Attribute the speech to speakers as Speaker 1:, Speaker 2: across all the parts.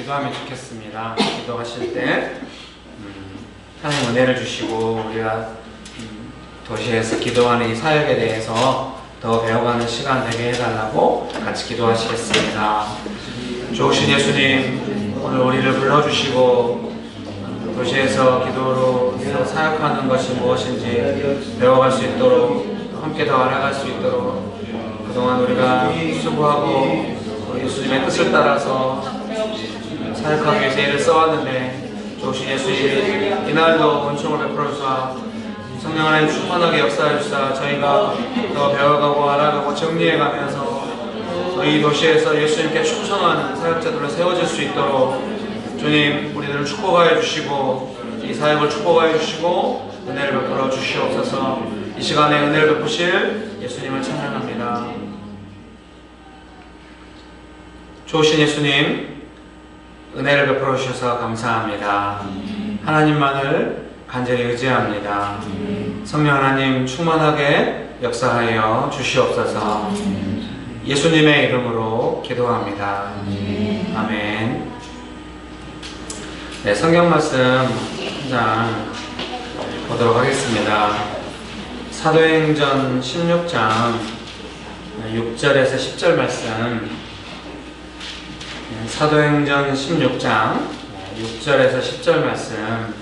Speaker 1: 기도하면 좋겠습니다. 기도하실 때 하나님 은혜를 주시고 우리가 도시에서 기도하는 이 사역에 대해서 더 배워가는 시간 되게 해달라고 같이 기도하시겠습니다. 좋으신 예수님, 오늘 우리를 불러주시고 도시에서 기도로 사역하는 것이 무엇인지 배워갈 수 있도록 함께 더 알아갈 수 있도록 그동안 우리가 수고하고 예수님의 뜻을 따라서 사역하기 위해서 애를 써왔는데 좋으신 예수님, 이날도 은총을 베풀어 주사 성령 하나님 충만하게 역사해 주사 저희가 더 배워가고 알아가고 정리해가면서 이 도시에서 예수님께 충성하는 사역자들로 세워질 수 있도록 주님 우리들을 축복하여 주시고 이 사역을 축복하여 주시고 은혜를 베풀어 주시옵소서. 이 시간에 은혜를 베푸실 예수님을 찬양합니다. 좋으신 예수님, 은혜를 베풀어 주셔서 감사합니다. 하나님만을 간절히 의지합니다. 성령 하나님 충만하게 역사하여 주시옵소서. 예수님의 이름으로 기도합니다. 아멘. 네, 성경 말씀 한 장 보도록 하겠습니다. 사도행전 16장 6절에서 10절 말씀. 사도행전 16장 6절에서 10절 말씀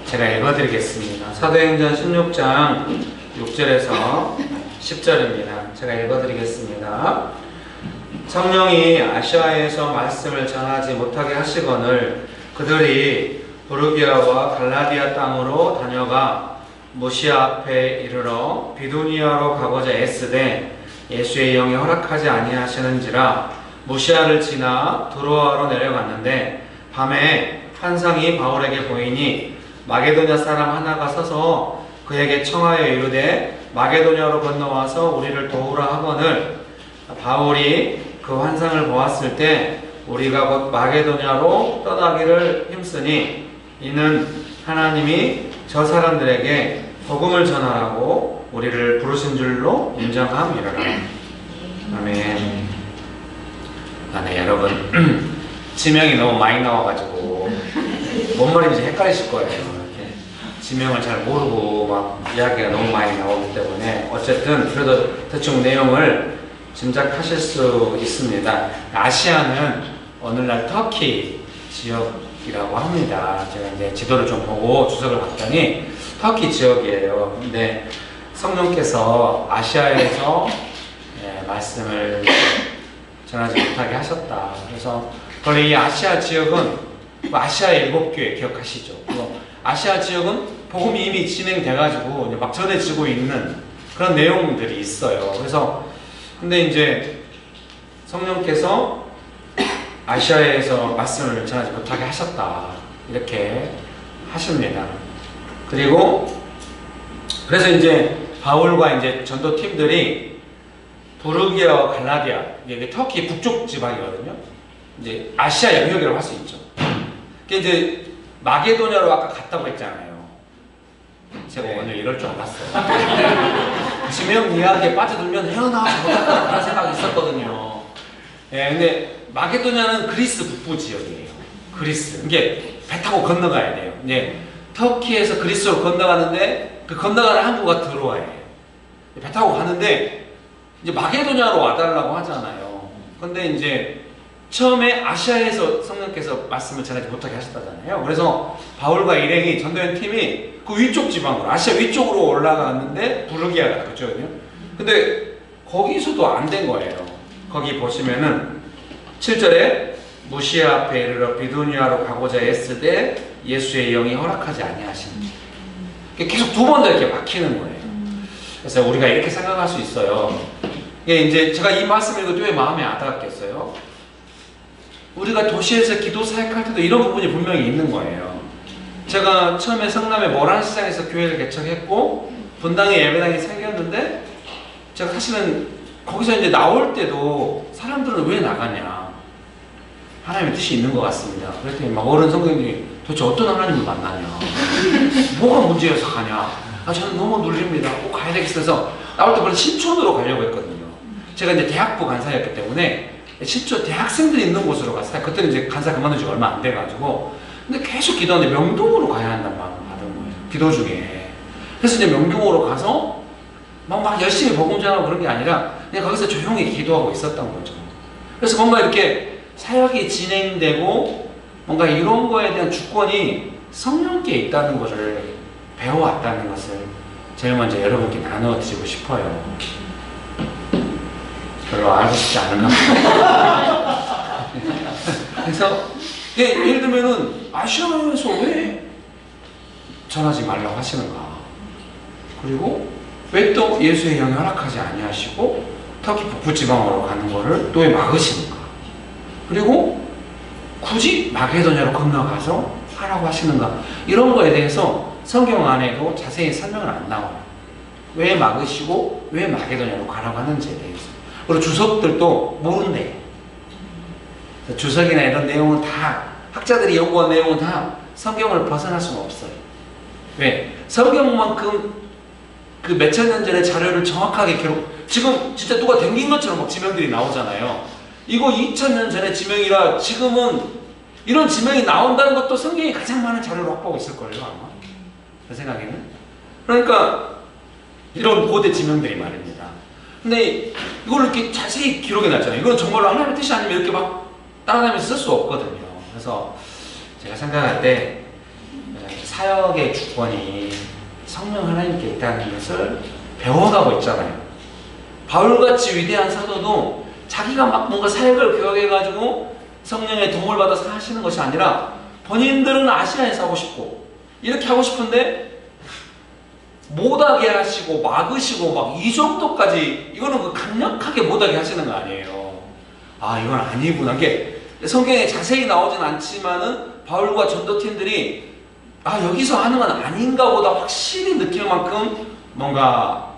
Speaker 1: 제가 읽어드리겠습니다. 사도행전 16장 6절에서 10절입니다. 제가 읽어드리겠습니다. 성령이 아시아에서 말씀을 전하지 못하게 하시거늘 그들이 부르기아와 갈라디아 땅으로 다녀가 무시아 앞에 이르러 비두니아로 가고자 애쓰되 예수의 영이 허락하지 아니하시는지라 무시아를 지나 두로아로 내려갔는데 밤에 환상이 바울에게 보이니 마게도냐 사람 하나가 서서 그에게 청하여 이르되 마게도냐로 건너와서 우리를 도우라 하거늘 바울이 그 환상을 보았을 때 우리가 곧 마게도냐로 떠나기를 힘쓰니 이는 하나님이 저 사람들에게 복음을 전하라고 우리를 부르신 줄로 인정함이라. 아멘. 네, 여러분 지명이 너무 많이 나와가지고 뭔 말인지 헷갈리실 거예요. 이렇게 지명을 잘 모르고 막 이야기가 너무 많이 나오기 때문에 어쨌든 그래도 대충 내용을 짐작하실 수 있습니다. 아시아는 오늘날 터키 지역이라고 합니다. 제가 이제 지도를 좀 보고 주석을 봤더니 터키 지역이에요. 근데 성령께서 아시아에서 말씀을 전하지 못하게 하셨다. 그래서 원래 이 아시아 지역은 아시아의 7교회 기억하시죠? 아시아 지역은 복음이 이미 진행돼가지고 막 전해지고 있는 그런 내용들이 있어요. 그래서 근데 이제 성령께서 아시아에서 말씀을 전하지 못하게 하셨다. 이렇게 하십니다. 그리고 그래서 이제 바울과 이제 전도팀들이 부르기아와 갈라디아, 이게 터키 북쪽 지방이거든요. 이제 아시아 영역이라고 할 수 있죠. 그게 이제 마게도냐로 아까 갔다고 했잖아요. 제가 오늘 이럴 줄 알았어요. 지명 이야기에 빠져들면 헤어나와서 못할까 그런 생각이 있었거든요. 예, 근데 마게도냐는 그리스 북부 지역이에요. 그리스. 이게 배 타고 건너가야 돼요. 이제 터키에서 그리스로 건너가는데 그 건너가는 항구가 드로아예요. 배 타고 가는데 이제 마게도냐로 와달라고 하잖아요. 근데 이제 처음에 아시아에서 성령께서 말씀을 전하지 못하게 하셨다잖아요. 그래서 바울과 일행이 전도연 팀이 그 위쪽 지방으로 아시아 위쪽으로 올라갔는데 부르기아가 그쪽이거든요. 근데 거기서도 안 된 거예요. 거기 보시면은 7절에 무시아 앞에 이르러 비두니아로 가고자 애쓰되 예수의 영이 허락하지 아니하시니 계속 두 번 더 이렇게 막히는 거예요. 그래서 우리가 이렇게 생각할 수 있어요. 이게 이제 제가 이 말씀을 읽을 때 왜 마음에 와닿았겠어요? 우리가 도시에서 기도 사역할 때도 이런 부분이 분명히 있는 거예요. 제가 처음에 성남의 모란시장에서 교회를 개척했고 분당에 예배당이 생겼는데 제가 사실은 거기서 이제 나올 때도 사람들은 왜 나가냐, 하나님의 뜻이 있는 것 같습니다. 그랬더니 막 어른 성도님들이 도대체 어떤 하나님을 만나냐, 뭐가 문제여서 가냐, 저는 너무 눌립니다, 꼭 가야 되겠어서 나올 때 원래 신촌으로 가려고 했거든요. 제가 이제 대학부 간사였기 때문에 신촌 대학생들이 있는 곳으로 갔어요. 그때는 이제 간사 그만둔 지 얼마 안 돼가지고. 근데 계속 기도하는데 명동으로 가야 한다는 마음을 받은 거예요. 기도 중에. 그래서 이제 명동으로 가서 막 열심히 복음 전하고 그런 게 아니라 그냥 거기서 조용히 기도하고 있었던 거죠. 그래서 뭔가 이렇게 사역이 진행되고 뭔가 이런 거에 대한 주권이 성령께 있다는 것을 배워왔다는 것을 제일 먼저 여러분께 나눠드리고 싶어요. 별로 알고 싶지 않은가 봐요. 그래서 예를 들면은 아시아에서 왜 전하지 말라고 하시는가, 그리고 왜 또 예수의 영이 허락하지 아니하시고 터키 북부 지방으로 가는 거를 또 왜 막으시는가, 그리고 굳이 마게도냐로 건너가서 하라고 하시는가, 이런 거에 대해서 성경 안에도 자세히 설명은 안 나와요. 왜 막으시고 왜 마게도냐로 가라고 하는지에 대해서. 그리고 주석들도 모른대. 주석이나 이런 내용은 다 학자들이 연구한 내용은 다 성경을 벗어날 수는 없어요. 왜? 성경만큼 그 몇천 년 전의 자료를 정확하게 지금 진짜 누가 댕긴 것처럼 막 지명들이 나오잖아요. 이거 2000년 전의 지명이라 지금은 이런 지명이 나온다는 것도 성경이 가장 많은 자료를 확보하고 있을걸요, 아마. 제 생각에는. 그러니까 이런 고대 지명들이 말입니다. 근데 이걸 이렇게 자세히 기록해 놨잖아요. 이건 정말로 하나님의 뜻이 아니면 이렇게 막 따라다니면서 쓸 수 없거든요. 그래서 제가 생각할 때 사역의 주권이 성령 하나님께 있다는 것을 배워가고 있잖아요. 바울같이 위대한 사도도 자기가 막 뭔가 사역을 교역해가지고 성령의 도움을 받아서 하시는 것이 아니라 본인들은 아시아에서 하고 싶고 이렇게 하고 싶은데 못하게 하시고 막으시고 막 이 정도까지, 이거는 그 강력하게 못하게 하시는 거 아니에요. 아, 이건 아니구나. 이게 성경에 자세히 나오진 않지만은 바울과 전도팀들이 아, 여기서 하는 건 아닌가 보다 확실히 느낄 만큼 뭔가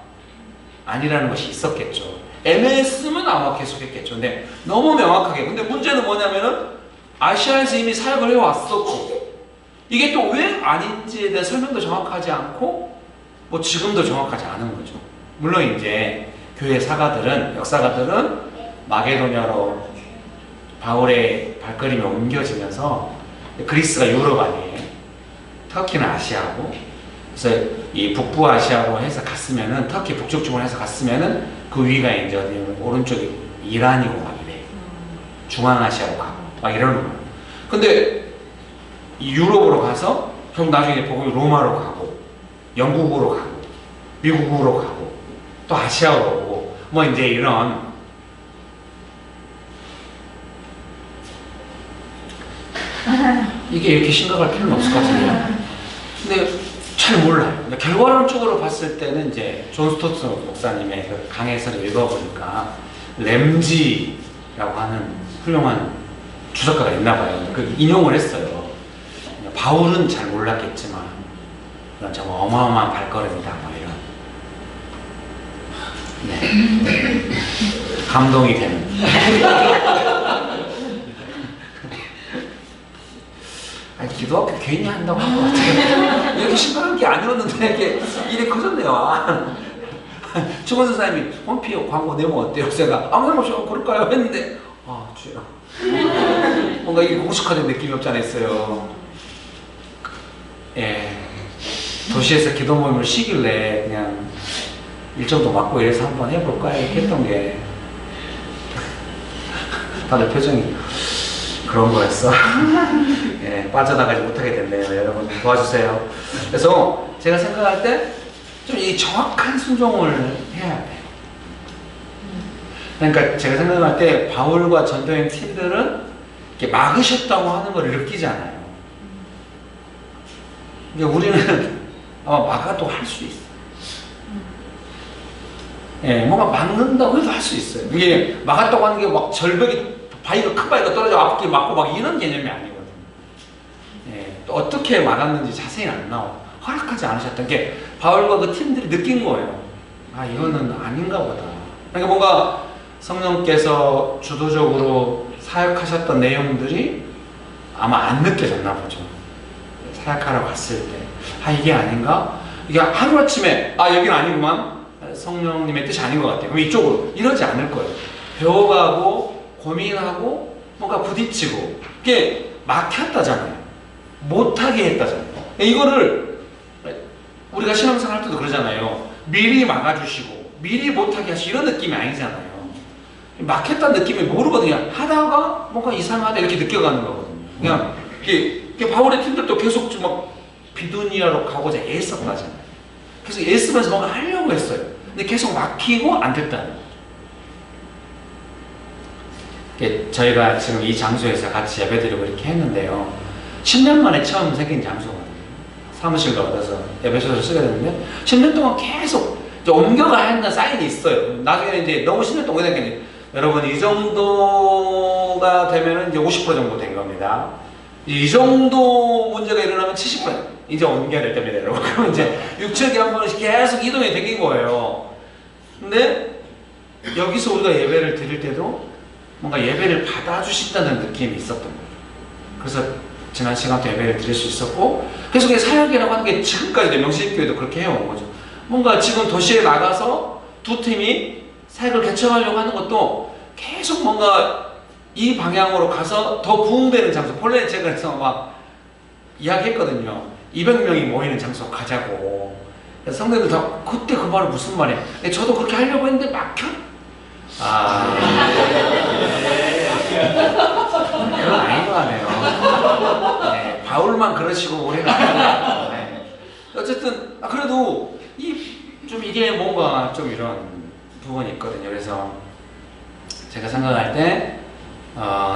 Speaker 1: 아니라는 것이 있었겠죠. 애매했으면 아마 계속했겠죠. 근데 너무 명확하게. 근데 문제는 뭐냐면은 아시아에서 이미 사역을 해왔었고 이게 또 왜 아닌지에 대한 설명도 정확하지 않고 뭐 지금도 정확하지 않은 거죠. 물론 이제 교회 사가들은, 역사가들은 마게도냐로 바울의 발걸음이 옮겨지면서 그리스가 유럽 아니에요. 터키는 아시아고, 그래서 이 북부 아시아로 해서 갔으면은, 터키 북쪽 쪽으로 해서 갔으면은 그 위가 이제 어디 오른쪽이 이란이고 막 이래. 중앙아시아로 가고 막 이러는 거예요. 근데 유럽으로 가서 결국 나중에 복음이 로마로 가고 영국으로 가고 미국으로 가고 또 아시아로 오고 뭐 이제 이런 이게 이렇게 심각할 필요는 없을 것 같은데요. 근데 잘 몰라요. 결과론적으로 봤을 때는 이제 존 스토트 목사님의 그 강해서를 읽어보니까 램지라고 하는 훌륭한 주석가가 있나 봐요. 그 인용을 했어요. 바울은 잘 몰랐겠지만 이런 정말 어마어마한 발걸음이다 뭐 이런. 네. 감동이 되는. 아니, 기도학교 괜히 한다고 한 것 같아요. 이렇게 심각한 게 아니었는데 이렇게 일이 커졌네요. 최건 선생님이 홈피 광고 내용 어때요? 제가 아무 생각 없이 그럴까요? 했는데 아 주여, 뭔가 이게 공식화된 느낌이 없지 않아 있어요. 예, 도시에서 기도 모임을 쉬길래 그냥 일정도 맞고 이래서 한번 해볼까 이렇게 했던 게 다들 표정이 그런 거였어. 예, 빠져나가지 못하게 됐네요. 여러분 도와주세요. 그래서 제가 생각할 때 좀 이 정확한 순종을 해야 돼요. 그러니까 제가 생각할 때 바울과 전도행 팀들은 이렇게 막으셨다고 하는 걸 느끼지 않아요. 그러니까 우리는 아마 막아도 할 수 있어요. 예, 뭔가 막는다고 해도 할 수 있어요. 이게 막았다고 하는 게 막 절벽이 바위가 큰 바위가 떨어져 앞길 막고 막 이런 개념이 아니거든요. 예, 또 어떻게 막았는지 자세히 안 나와. 허락하지 않으셨던 게 바울과 그 팀들이 느낀 거예요. 아, 이거는 아닌가 보다. 그러니까 뭔가 성령께서 주도적으로 사역하셨던 내용들이 아마 안 느껴졌나 보죠. 사역하러 갔을 때. 아, 이게 아닌가? 이게 하루아침에 아, 여기는 아니구만. 성령님의 뜻이 아닌 것 같아요. 그럼 이쪽으로 이러지 않을 거예요. 배워가고 고민하고 뭔가 부딪히고 이게 막혔다잖아요. 못하게 했다잖아요. 이거를 우리가 신앙생활 할 때도 그러잖아요. 미리 막아주시고 미리 못하게 하시고 이런 느낌이 아니잖아요. 막혔다는 느낌이 모르거든요. 하다가 뭔가 이상하다 이렇게 느껴가는 거거든요. 그냥 이게 바울의 팀들도 계속 좀 막 비두니아로 가고자 애썼다잖아요. 계속 애쓰면서 뭔가 하려고 했어요. 근데 계속 막히고 안 됐다는 거죠. 저희가 지금 이 장소에서 같이 예배드리고 이렇게 했는데요. 10년 만에 처음 생긴 장소거든요. 사무실도 얻어서 예배소를 쓰게 됐는데 10년 동안 계속 옮겨가야 한다는 사인이 있어요. 나중에는 이제 너무 10년 동안 되니까 여러분 이 정도가 되면은 이제 50% 정도 된 겁니다. 이 정도 문제가 일어나면 70% 이제 옮겨야 될 때입니다, 여러분. 그럼 이제 육체적인 한 번씩 계속 이동이 되긴 거예요. 근데 여기서 우리가 예배를 드릴 때도 뭔가 예배를 받아주신다는 느낌이 있었던 거죠. 그래서 지난 시간부터 예배를 드릴 수 있었고 계속 사역이라고 하는 게 지금까지도 명실교회도 그렇게 해온 거죠. 뭔가 지금 도시에 나가서 두 팀이 사역을 개척하려고 하는 것도 계속 뭔가 이 방향으로 가서 더 부흥되는 장소. 본래 제가 그래서 막 이야기했거든요. 200명이 모이는 장소 가자고. 성도들 다 그때 그 말은 무슨 말이야? 저도 그렇게 하려고 했는데 막혀. 아, 그건 아닌 것 이상하네요. 네, 바울만 그러시고 우리는 아니에요. 네. 어쨌든 그래도 이게 뭔가 좀 이런 부분이 있거든요. 그래서 제가 생각할 때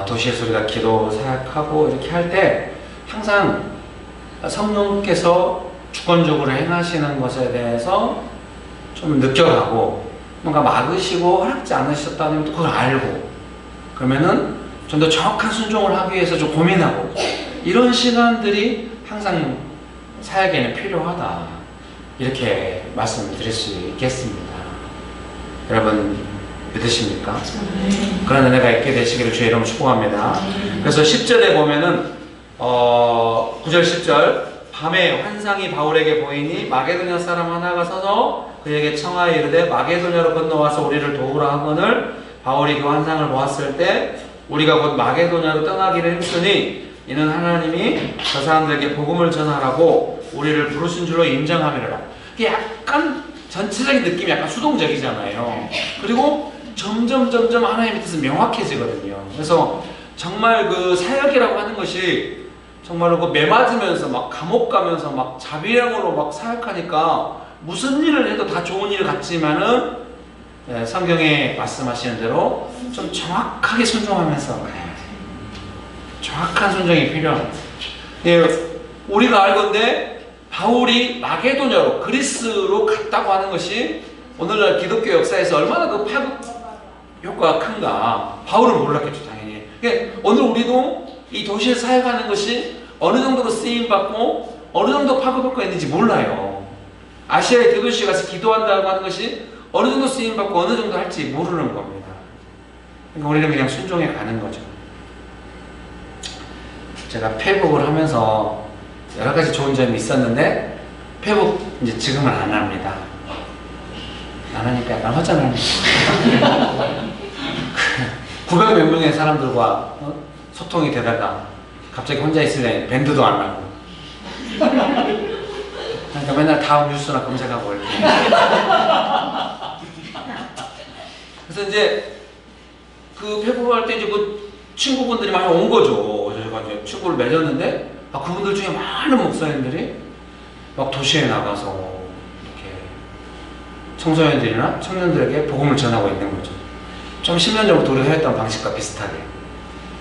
Speaker 1: 도시에서 우리가 기도 사역하고 이렇게 할 때 항상 성령께서 주권적으로 행하시는 것에 대해서 좀 느껴가고 뭔가 막으시고 허락지 않으셨다는 것도 그걸 알고 그러면은 좀 더 정확한 순종을 하기 위해서 좀 고민하고 이런 시간들이 항상 사역에는 필요하다 이렇게 말씀을 드릴 수 있겠습니다. 여러분 믿으십니까? 그런 은혜가 있게 되시기를 주의 이름으로 축복합니다. 그래서 10절에 보면은 9절 10절 밤에 환상이 바울에게 보이니 마게도냐 사람 하나가 서서 그에게 청하여 이르되 마게도냐로 건너와서 우리를 도우라 하거늘 바울이 그 환상을 보았을 때 우리가 곧 마게도냐로 떠나기를 힘쓰니 이는 하나님이 저 사람들에게 복음을 전하라고 우리를 부르신 줄로 인정함이라. 이게 약간 전체적인 느낌이 약간 수동적이잖아요. 그리고 점점 하나님의 뜻은 명확해지거든요. 그래서 정말 그 사역이라고 하는 것이 정말로 그 매맞으면서 막 감옥 가면서 막 자비량으로 막 사역하니까 무슨 일을 해도 다 좋은 일 같지만은 성경에 말씀하시는 대로 좀 정확하게 순종하면서 가야 돼. 정확한 순종이 필요합니다. 우리가 알건데 바울이 마게도냐로 그리스로 갔다고 하는 것이 오늘날 기독교 역사에서 얼마나 그 파급 효과가 큰가. 바울은 몰랐겠죠 당연히. 그러니까 오늘 우리도 이 도시에 사역하는 것이 어느 정도로 쓰임받고 어느 정도 파급 효과가 있는지 몰라요. 아시아의 대도시에 가서 기도한다고 하는 것이 어느 정도 쓰임받고 어느 정도 할지 모르는 겁니다. 그러니까 우리는 그냥 순종해 가는 거죠. 제가 페북을 하면서 여러 가지 좋은 점이 있었는데 페북 이제 지금은 안 합니다. 안 하니까 약간 허전합니다. 900 몇 명의 사람들과 소통이 되다가 갑자기 혼자 있을 때 밴드도 안 하고 그러니까 맨날 다음 뉴스나 검색하고 이렇게 그래서 이제 그 페북 할 때 이제 그 친구분들이 많이 온 거죠. 제가 이제 친구를 맺었는데 그분들 중에 많은 목사님들이 막 도시에 나가서 이렇게 청소년들이나 청년들에게 복음을 전하고 있는 거죠. 좀 10년 전부터 우리가 했던 방식과 비슷하게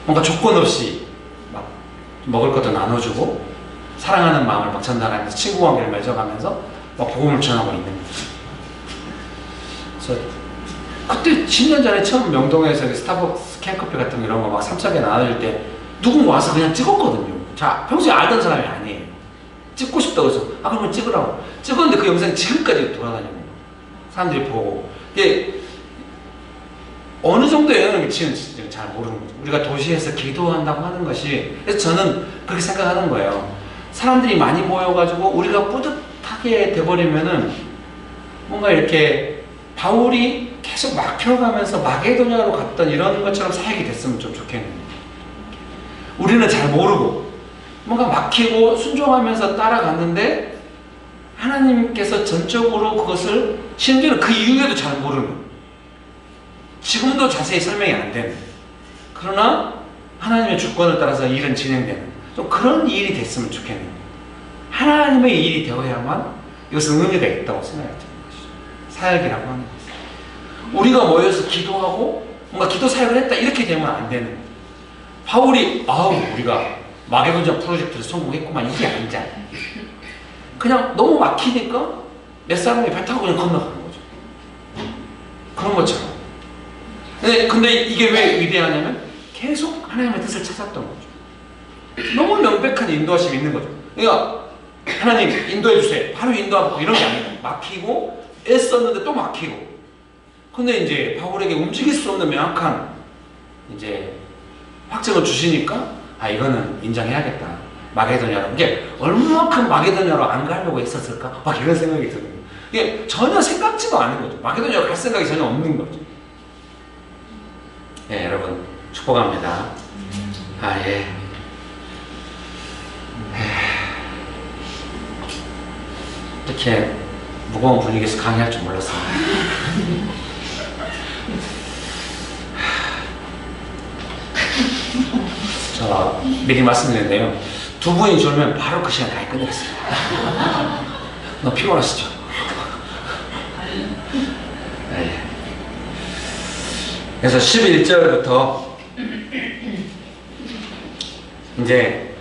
Speaker 1: 뭔가 조건 없이 막 먹을 것도 나눠주고 사랑하는 마음을 막 전달하면서 친구 관계를 맺어가면서 막 복음을 전하고 있는 거죠. 그래서 그때 10년 전에 처음 명동에서 스타벅스 캔커피 같은 이런 거 막 3차게 나눠줄 때 누군가 와서 그냥 찍었거든요. 자, 평소에 알던 사람이 아니에요. 찍고 싶다고 해서 그러면 찍으라고 찍었는데 그 영상이 지금까지 돌아다니는 거예요. 사람들이 보고 이게 어느 정도의 영향을 미치는지 잘 모르는 거죠. 우리가 도시에서 기도한다고 하는 것이 그래서 저는 그렇게 생각하는 거예요. 사람들이 많이 모여가지고 우리가 뿌듯하게 돼버리면은 뭔가 이렇게 바울이 계속 막혀가면서 마게도냐로 갔던 이런 것처럼 사역이 됐으면 좀 좋겠는데 우리는 잘 모르고 뭔가 막히고 순종하면서 따라갔는데 하나님께서 전적으로 그것을 심지어는 그 이후에도 잘 모르는 지금도 자세히 설명이 안 되는 그러나 하나님의 주권을 따라서 일은 진행되는 좀 그런 일이 됐으면 좋겠네요. 하나님의 일이 되어야만 이것은 의미가 있다고 생각이 드는 것이죠. 사역이라고 하는 것은 우리가 모여서 기도하고 뭔가 기도 사역을 했다 이렇게 되면 안 되는 거예요. 바울이 우리가 마게도냐 프로젝트를 성공했구만 이게 아니잖아요. 그냥 너무 막히니까 몇 사람이 배 타고 그냥 건너가는 거죠. 그런 것처럼. 근데 이게 왜 위대하냐면 계속 하나님의 뜻을 찾았던 거죠. 너무 명백한 인도하심이 있는 거죠. 그러니까 하나님 인도해 주세요. 바로 인도하고 이런 게 아니고 막히고 애썼는데 또 막히고. 근데 이제 바울에게 움직일 수 없는 명확한 이제 확정을 주시니까 이거는 인정해야겠다. 마게도냐로. 이게 얼마큼 마게도냐로 안 가려고 했었을까? 막 이런 생각이 드는 거예요. 이게 전혀 생각지도 않은 거죠. 마게도냐로 갈 생각이 전혀 없는 거죠. 네, 여러분 축복합니다. 예. 이렇게 무거운 분위기에서 강의할 줄 몰랐어요. 미리 말씀드렸는데요. 두 분이 졸면 바로 그 시간 다 끝내겠습니다. 너무 피곤하시죠? 네. 그래서 11절부터 이제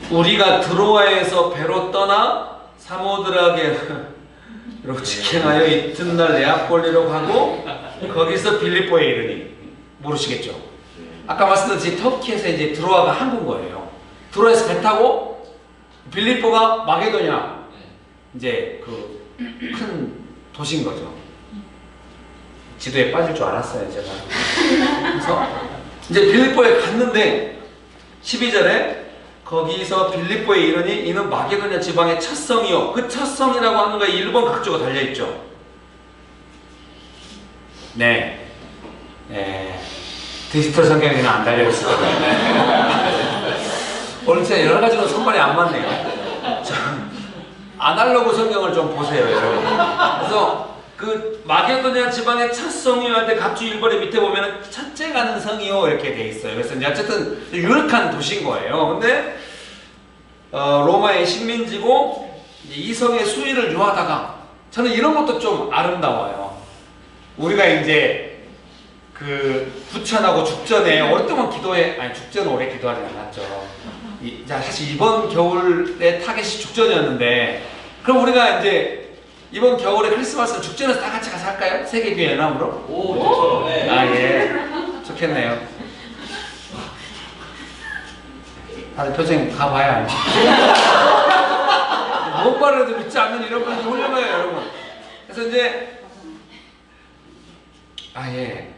Speaker 1: 우리가 드로아에서 배로 떠나 사모드라게로 직행하여 이튿날 네아폴리로 가고 거기서 빌립보에 이르니 모르시겠죠? 아까 말씀드렸듯이 터키에서 이제 드로아가 한군 거예요. 드로아에서 배 타고 빌립보가 마게도냐 이제 그 큰 도시인 거죠. 지도에 빠질 줄 알았어요 제가. 그래서 이제 빌립보에 갔는데 12절에 거기서 빌립보에 이르니 이는 마게도냐 지방의 첫 성이요. 그 첫 성이라고 하는 거에 일본 각주가 달려있죠. 네. 디지털 성경에는 안 달려있을 거예요. 오늘 진짜 여러 가지로 손발이 안 맞네요. 아날로그 성경을 좀 보세요, 여러분. 그래서 그 마게도냐 지방의 첫 성이요 할 때 각주 1번의 밑에 보면은 첫째 가는 성이요 이렇게 돼 있어요. 그래서 이제 어쨌든 유력한 도시인 거예요. 근데 로마의 식민지고 이 성의 수위를 유하다가 저는 이런 것도 좀 아름다워요. 우리가 이제 그 부천하고 죽전에 오랫동안 기도해, 아니 죽전은 오래 기도하지 않았죠. 사실 이번 겨울에 타겟이 죽전이었는데 그럼 우리가 이제 이번 겨울에 크리스마스는 죽전에서 다 같이 가서 할까요? 세계교회 연합으로?
Speaker 2: 오, 좋죠. 네.
Speaker 1: 아, 예. 좋겠네요. 다들 표정 가봐야 알지. 뭔 말해도 믿지 않는 이런 분이 훌륭해요, 여러분. 그래서 이제, 예.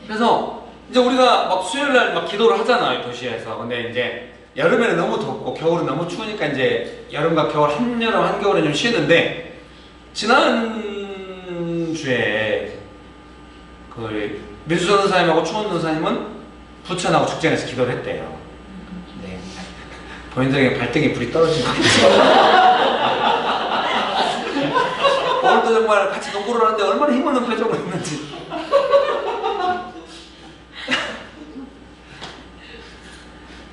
Speaker 1: 그래서 이제 우리가 막 수요일날 막 기도를 하잖아요, 도시에서. 근데 이제 여름에는 너무 덥고 겨울은 너무 추우니까 이제 여름과 겨울, 한여름, 한겨울은 좀 쉬는데 지난주에 그 민수 전도사님하고 추원 전도사님은 부천하고 죽전에서 기도를 했대요. 네. 본인들에게 발등에 불이 떨어진 것 같아요. 오늘도 정말 같이 농구를 하는데 얼마나 힘없는 표정을 했는지.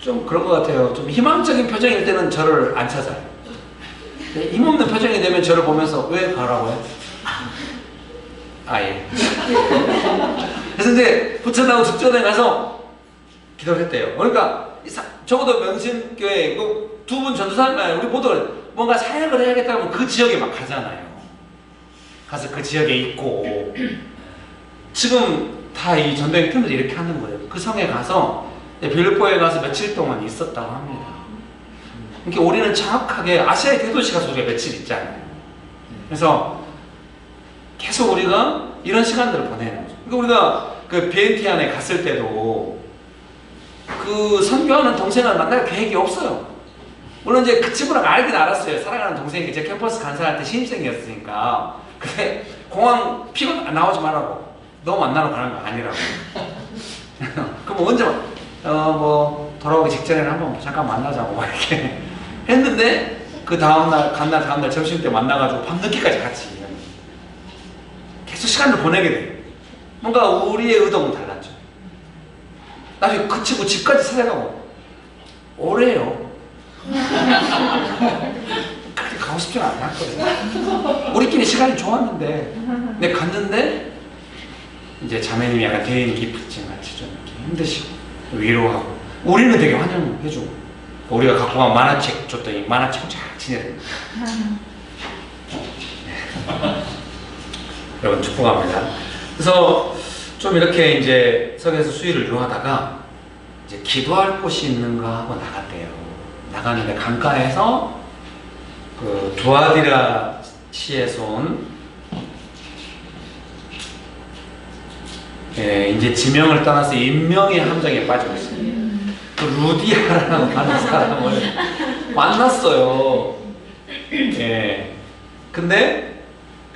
Speaker 1: 좀 그런 것 같아요. 좀 희망적인 표정일 때는 저를 안 찾아요. 힘없는 표정이 되면 저를 보면서 왜 가라고요? 예. 그래서 이제 부천하고 죽전에 가서 기도를 했대요. 그러니까 적어도 명신교회 두 분 전도사님, 우리 모두 뭔가 사역을 해야겠다면 그 지역에 막 가잖아요. 가서 그 지역에 있고 지금 다 이 전도행 팀들이 이렇게 하는 거예요. 그 성에 가서 빌립보에 가서 며칠 동안 있었다고 합니다. 그러니까 우리는 정확하게 아시아의 대도시 가서 우리가 며칠 있잖아요. 그래서 계속 우리가 이런 시간들을 보내는 거죠. 그러니까 우리가 그 비엔티안에 갔을 때도 그 선교하는 동생을 만날 계획이 없어요. 물론 이제 그 친구랑 알긴 알았어요. 사랑하는 동생이 제 캠퍼스 간사할 때 신입생이었으니까. 근데 공항 피곤 나오지 말라고. 너 만나러 가는 거 아니라고. 그럼 언제 뭐 돌아오기 직전에는 한번 잠깐 만나자고 막 이렇게 했는데 그 다음날 다음날 점심 때 만나가지고 밤늦게까지 같이 계속 시간을 보내게 돼요. 뭔가 우리의 의도는 달랐죠. 나중에 그 친구 집까지 찾아가고 오래요. 그렇게 가고 싶지는 않았거든요. 우리끼리 시간이 좋았는데 근데 갔는데 이제 자매님이 약간 대인 기프팅 같이 좀 이렇게 힘드시고 위로하고 우리는 되게 환영해주고 우리가 갖고 간 만화책 줬더니 만화책 쫙 지내요. 여러분 축복합니다. 그래서 좀 이렇게 이제 성에서 수위를 이루하다가 이제 기도할 곳이 있는가 하고 나갔대요. 나가는데 강가에서 그 두아디라 시에서 온 이제 지명을 떠나서 인명의 함정에 빠지고 있습니다. 그 루디아라는 하는 사람을 만났어요. 근데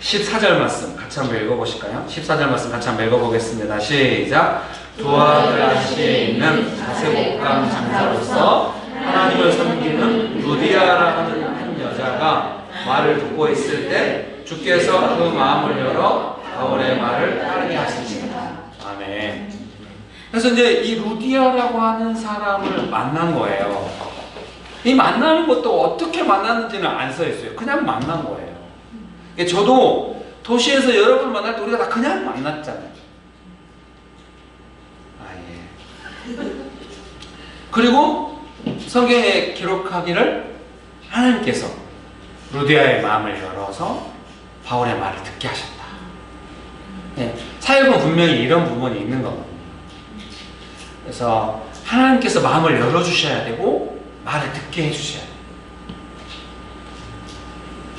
Speaker 1: 14절 말씀 같이 한번 읽어보실까요? 14절 말씀 같이 한번 읽어보겠습니다. 시작! 두아디라시에 있는 자세복강 장사로서 하나님을 섬기는 루디아라는 한 여자가 말을 듣고 있을 때 주께서 그 마음을 열어 바울의 말을 따르게 하시니라. 아멘. 그래서 이제 이 루디아라고 하는 사람을 만난 거예요. 이 만나는 것도 어떻게 만났는지는 안 써 있어요. 그냥 만난 거예요. 저도 도시에서 여러분 만날 때 우리가 다 그냥 만났잖아요. 그리고 성경에 기록하기를 하나님께서 루디아의 마음을 열어서 바울의 말을 듣게 하셨다. 사역은 분명히 이런 부분이 있는 거거든요. 그래서 하나님께서 마음을 열어주셔야 되고 말을 듣게 해주셔야 돼요.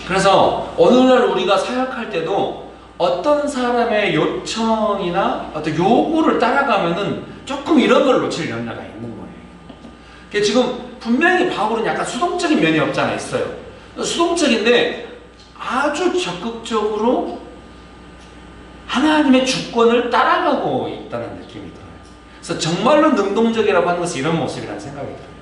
Speaker 1: 그래서 오늘날 우리가 사역할 때도 어떤 사람의 요청이나 어떤 요구를 따라가면은 조금 이런 걸 놓칠 염려가 있는 거예요. 지금 분명히 바울은 약간 수동적인 면이 없지 않아 있어요. 수동적인데 아주 적극적으로 하나님의 주권을 따라가고 있다는 느낌이 들어요. 그래서 정말로 능동적이라고 하는 것이 이런 모습이라는 생각이 들어요.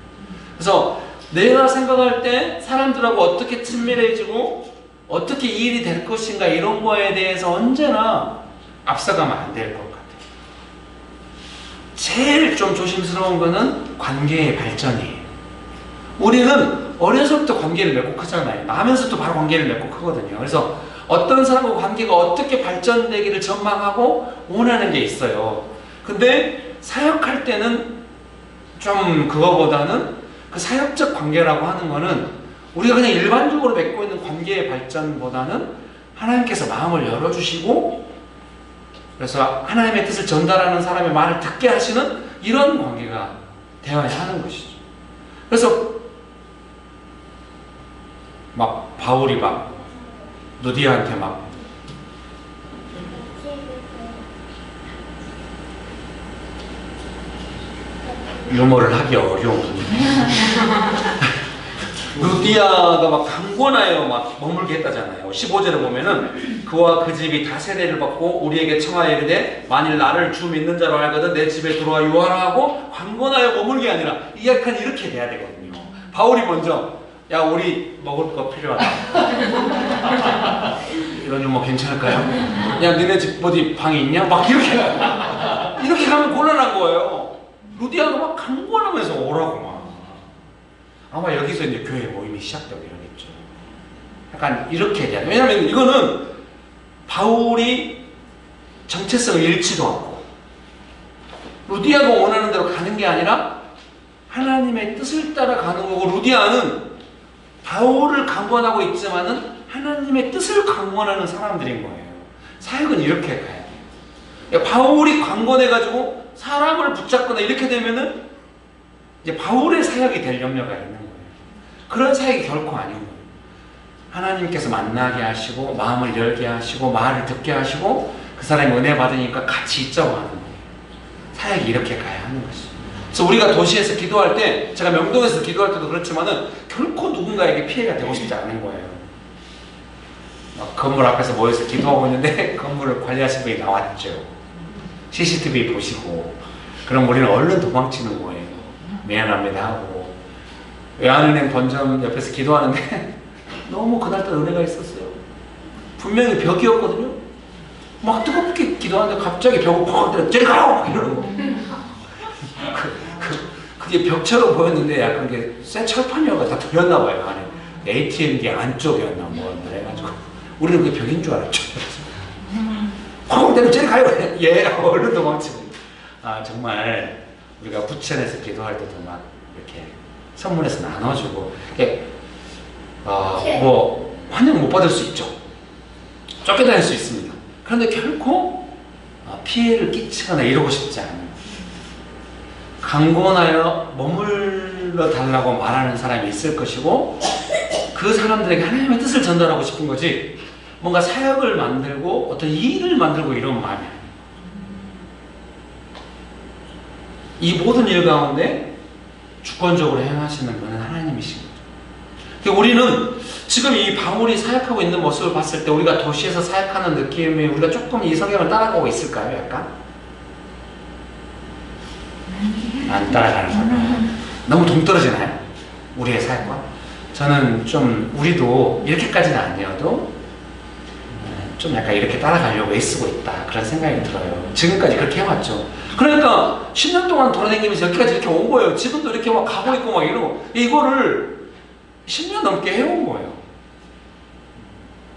Speaker 1: 그래서 내가 생각할 때 사람들하고 어떻게 친밀해지고 어떻게 이 일이 될 것인가 이런 거에 대해서 언제나 앞서가면 안 될 것 같아요. 제일 좀 조심스러운 거는 관계의 발전이에요. 우리는 어려서부터 관계를 맺고 크잖아요. 나면서도 바로 관계를 맺고 크거든요. 그래서 어떤 사람과 관계가 어떻게 발전되기를 전망하고 원하는 게 있어요. 근데 사역할 때는 좀 그거보다는 그 사역적 관계라고 하는 거는 우리가 그냥 일반적으로 맺고 있는 관계의 발전보다는 하나님께서 마음을 열어주시고 그래서 하나님의 뜻을 전달하는 사람의 말을 듣게 하시는 이런 관계가 되어야 하는 것이죠. 그래서 막 바울이 막 루디아한테 막 유머를 하기 어려운 루디아가 막 강권하여 막 머물게 했다잖아요. 15절에 보면은 그와 그 집이 다 세례를 받고 우리에게 청하여 이르되 만일 나를 주 믿는 자로 알거든 내 집에 들어와 유하라 하고 강권하여 머물게 아니라 이 약간 이렇게 돼야 되거든요. 바울이 먼저 야 우리 먹을 거 필요하다. 이런 유머 괜찮을까요? 야 니네 집 어디 방이 있냐? 막 이렇게 가면 곤란한 거예요. 루디아가 막 강권하면서 오라고 막. 아마 여기서 이제 교회 모임이 시작되고 이러겠죠. 약간 이렇게 돼야 돼요. 왜냐하면 이거는 바울이 정체성을 잃지도 않고 루디아가 원하는 대로 가는 게 아니라 하나님의 뜻을 따라 가는 거고 루디아는 바울을 강권하고 있지만은 하나님의 뜻을 강권하는 사람들인 거예요. 사역은 이렇게 가야 돼요. 바울이 강권해가지고 사람을 붙잡거나 이렇게 되면은 이제 바울의 사역이 될 염려가 있는 거예요. 그런 사역이 결코 아닌 거예요. 하나님께서 만나게 하시고 마음을 열게 하시고 말을 듣게 하시고 그 사람이 은혜 받으니까 같이 있자고 하는 거예요. 사역이 이렇게 가야 하는 것이죠. 그래서 우리가 도시에서 기도할 때 제가 명동에서 기도할 때도 그렇지만은 결코 누군가에게 피해가 되고 싶지 않은 거예요. 막 건물 앞에서 모여서 기도하고 있는데 건물을 관리하시는 분이 나왔죠. CCTV 보시고 그럼 우리는 얼른 도망치는 거예요. 미안합니다 하고 외환은행 본점 옆에서 기도하는데 너무 그날따라 은혜가 있었어요. 분명히 벽이었거든요. 막 뜨겁게 기도하는데 갑자기 벽을 퍽 때려 저리 가라고 막 이러는 거. 그게 벽처럼 보였는데 약간 게 새 철판이어가지고 다 보였나 봐요. 안에 ATM기 안쪽이었나 뭐 그래가지고 우리는 그게 벽인 줄 알았죠. 퍽 때려 저리 가요. 예 얼른 도망치고. 아 정말 우리가 부천에서 기도할 때도 막 이렇게 선물해서 나눠주고 뭐 환영 못 받을 수 있죠. 쫓겨다닐 수 있습니다. 그런데 결코 피해를 끼치거나 이러고 싶지 않아요. 강권하여 머물러 달라고 말하는 사람이 있을 것이고 그 사람들에게 하나님의 뜻을 전달하고 싶은 거지 뭔가 사역을 만들고 어떤 일을 만들고 이런 마음이 아니에요. 이 모든 일 가운데 주권적으로 행하시는 분은 하나님이신 거죠. 우리는 지금 이 바울이 사역하고 있는 모습을 봤을 때 우리가 도시에서 사역하는 느낌이 우리가 조금 이 성경을 따라가고 있을까요? 약간? 안 따라가는 거예요. 너무 동떨어지나요? 우리의 사역과? 저는 좀 우리도 이렇게까지는 아니어도 좀 약간 이렇게 따라가려고 애쓰고 있다 그런 생각이 들어요. 지금까지 그렇게 해왔죠. 그러니까 10년 동안 돌아다니면서 여기까지 이렇게 온 거예요. 지금도 이렇게 막 가고 있고 막 이러고 이거를 10년 넘게 해온 거예요.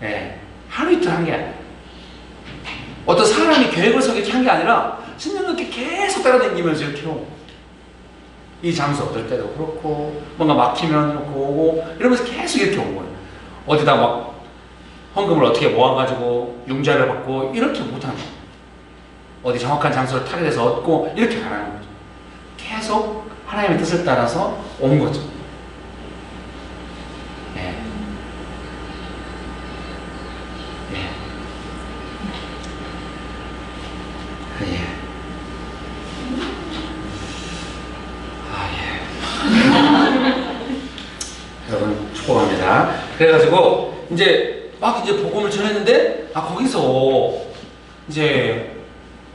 Speaker 1: 예, 하루 이틀 한 게 아니에요. 어떤 사람이 계획을 세우게 이렇게 한 게 아니라 10년 넘게 계속 따라다니면서 이렇게 오고 이 장소 얻을 때도 그렇고 뭔가 막히면 이렇게 오고 이러면서 계속 이렇게 온 거예요. 어디다 막 헌금을 어떻게 모아가지고 융자를 받고 이렇게 못하는 거예요. 어디 정확한 장소를 타겟해서 얻고 이렇게 가라는 거죠. 계속 하나님의 뜻을 따라서 온 거죠. 예. 예. 예. 아, 예. 여러분, 축복합니다. 그래가지고, 이제, 막 이제 복음을 전했는데, 거기서, 이제,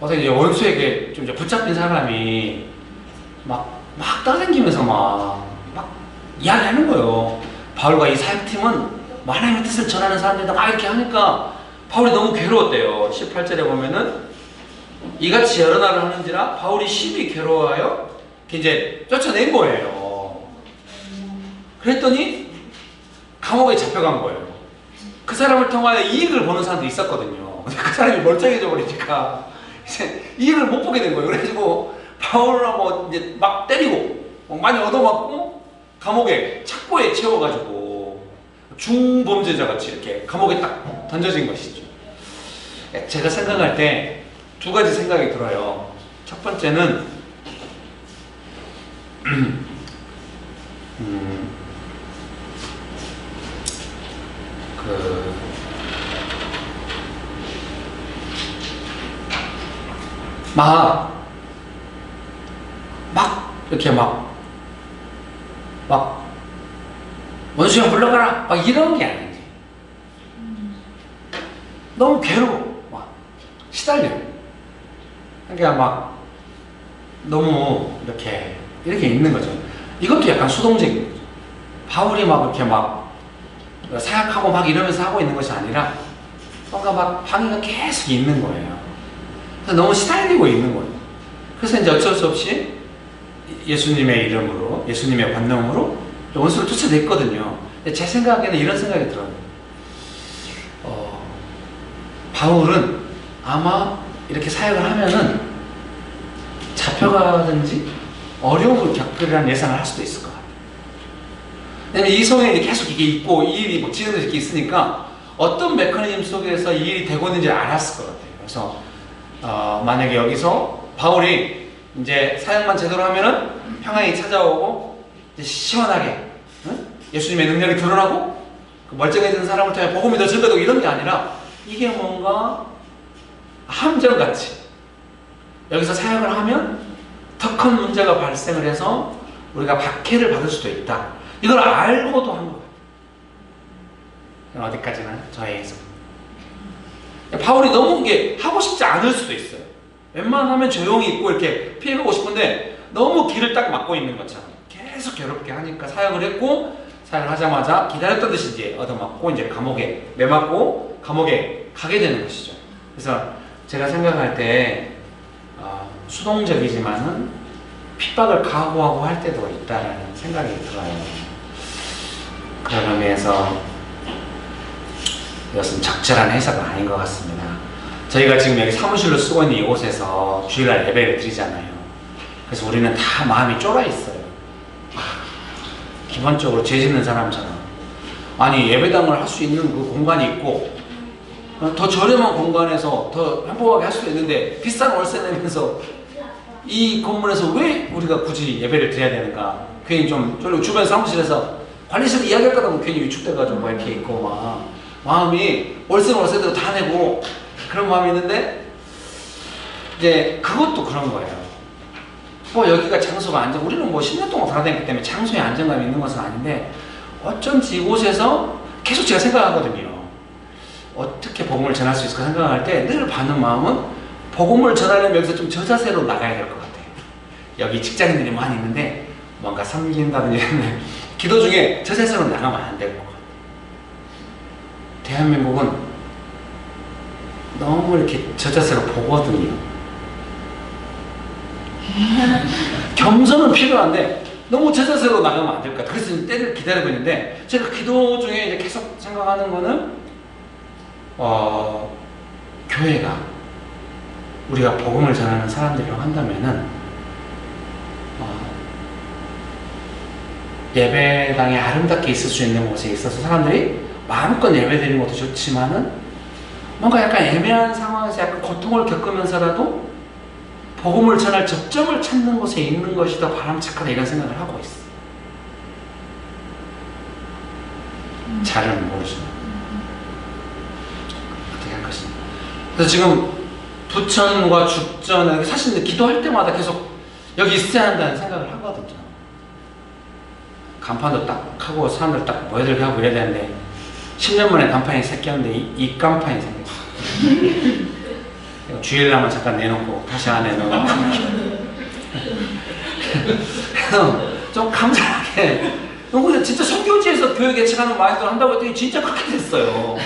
Speaker 1: 어떻게 이제 원수에게 좀 이제 붙잡힌 사람이, 막 따라다니면서 막 이야기하는 거예요. 바울과 이 사역팀은 하나님의 뜻을 전하는 사람들이다 막 이렇게 하니까, 바울이 너무 괴로웠대요. 18절에 보면은, 이같이 여러 날을 하는지라 바울이 심히 괴로워하여 이제 쫓아낸 거예요. 그랬더니 감옥에 잡혀간 거예요. 그 사람을 통하여 이익을 보는 사람도 있었거든요. 그 사람이 멀쩡해져 버리니까 이제 이익을 못 보게 된 거예요. 그래가지고 바울하고 이제 막 때리고 많이 얻어맞고 감옥에 착고에 채워가지고 중범죄자 같이 이렇게 감옥에 딱 던져진 것이죠. 제가 생각할 때 두 가지 생각이 들어요. 첫 번째는 이렇게 원수야 물러가라 막 이런 게 아니지. 너무 괴로워. 시달려. 그러니까 너무 이렇게 있는 거죠. 이것도 약간 수동적인 거죠. 바울이 이렇게 사역하고 이러면서 하고 있는 것이 아니라 뭔가 방해가 계속 있는 거예요. 그래서 너무 시달리고 있는 거예요. 그래서 이제 어쩔 수 없이 예수님의 이름으로, 예수님의 권능으로 원수를 쫓아냈거든요. 제 생각에는 이런 생각이 들어요. 바울은 아마 이렇게 사역을 하면은 잡혀가든지 어려움을 겪으리라는 예상을 할 수도 있을 것 같아요. 왜냐면 이 성에 계속 이게 있고 이 일이 진행돼서 이렇게 있으니까 어떤 메커니즘 속에서 이 일이 되고 있는지 알았을 것 같아요. 그래서 만약에 여기서 바울이 이제 사역만 제대로 하면은 평안이 찾아오고 이제 시원하게 예수님의 능력이 드러나고 그 멀쩡해진 사람을 통해 복음이 더 전가되고 이런 게 아니라 이게 뭔가 함정같이 여기서 사역을 하면 더 큰 문제가 발생을 해서 우리가 박해를 받을 수도 있다. 이걸 알고도 한 것 같아요. 어디까지나 저의 해석. 바울이 너무 이게 하고 싶지 않을 수도 있어요. 웬만하면 조용히 있고 이렇게 피해가고 싶은데 너무 길을 딱 막고 있는 것처럼 계속 괴롭게 하니까 사역을 했고 사역을 하자마자 기다렸던 듯이 이제 얻어맞고 이제 감옥에 매맞고 감옥에 가게 되는 것이죠. 그래서 제가 생각할 때 수동적이지만은 핍박을 각오하고 할 때도 있다는 생각이 들어요. 그런 의미에서 이것은 적절한 해석은 아닌 것 같습니다. 저희가 지금 여기 사무실로 쓰고 있는 이곳에서 주일날 예배를 드리잖아요. 그래서 우리는 다 마음이 쫄아 있어요. 기본적으로 죄 짓는 사람처럼 예배당을 할 수 있는 그 공간이 있고 더 저렴한 공간에서 더 행복하게 할 수도 있는데 비싼 월세 내면서 이 건물에서 왜 우리가 굳이 예배를 드려야 되는가? 괜히 좀 주변 사무실에서 관리실 이야기할까 하면 괜히 위축돼가지고 이렇게 있고 마음이 월세대로 다 내고 그런 마음이 있는데 이제 그것도 그런 거예요. 여기가 장소가 우리는 10년 동안 돌아다녔기 때문에 장소에 안정감이 있는 것은 아닌데 어쩐지 이곳에서 계속 제가 생각하거든요. 어떻게 복음을 전할 수 있을까 생각할 때 늘 받는 마음은 복음을 전하려면 여기서 좀 저 자세로 나가야 될 것 같아요. 여기 직장인들이 많이 있는데 뭔가 섬긴다든지 기도 중에 저 자세로 나가면 안 될 것 같아요. 대한민국은 너무 이렇게 저 자세로 보거든요. 겸손은 필요한데 너무 저 자세로 나가면 안 될 것 같아요. 그래서 때를 기다리고 있는데 제가 기도 중에 이제 계속 생각하는 거는 교회가 우리가 복음을 전하는 사람들이라고 한다면은 예배당에 아름답게 있을 수 있는 곳에 있어서 사람들이 마음껏 예배드리는 것도 좋지만은 뭔가 약간 애매한 상황에서 약간 고통을 겪으면서라도 복음을 전할 접점을 찾는 곳에 있는 것이 더 바람직하다 이런 생각을 하고 있어. 잘은 모르지만 어떻게 할 것인가. 그래서 지금 부천과 죽전은 사실 기도할 때마다 계속 여기 있어야 한다는 생각을 하거든요. 간판도 딱 하고 사람들 딱 모여들게 하고 이래야 되는데 10년 만에 간판이 생겼는데 이 간판이 생겼어. 주일날만 잠깐 내놓고 다시 안에 넣어. 좀 감사하게. 근데 진짜 선교지에서 교회 개척하는 마인드를 한다고 했더니 진짜 그렇게 됐어요.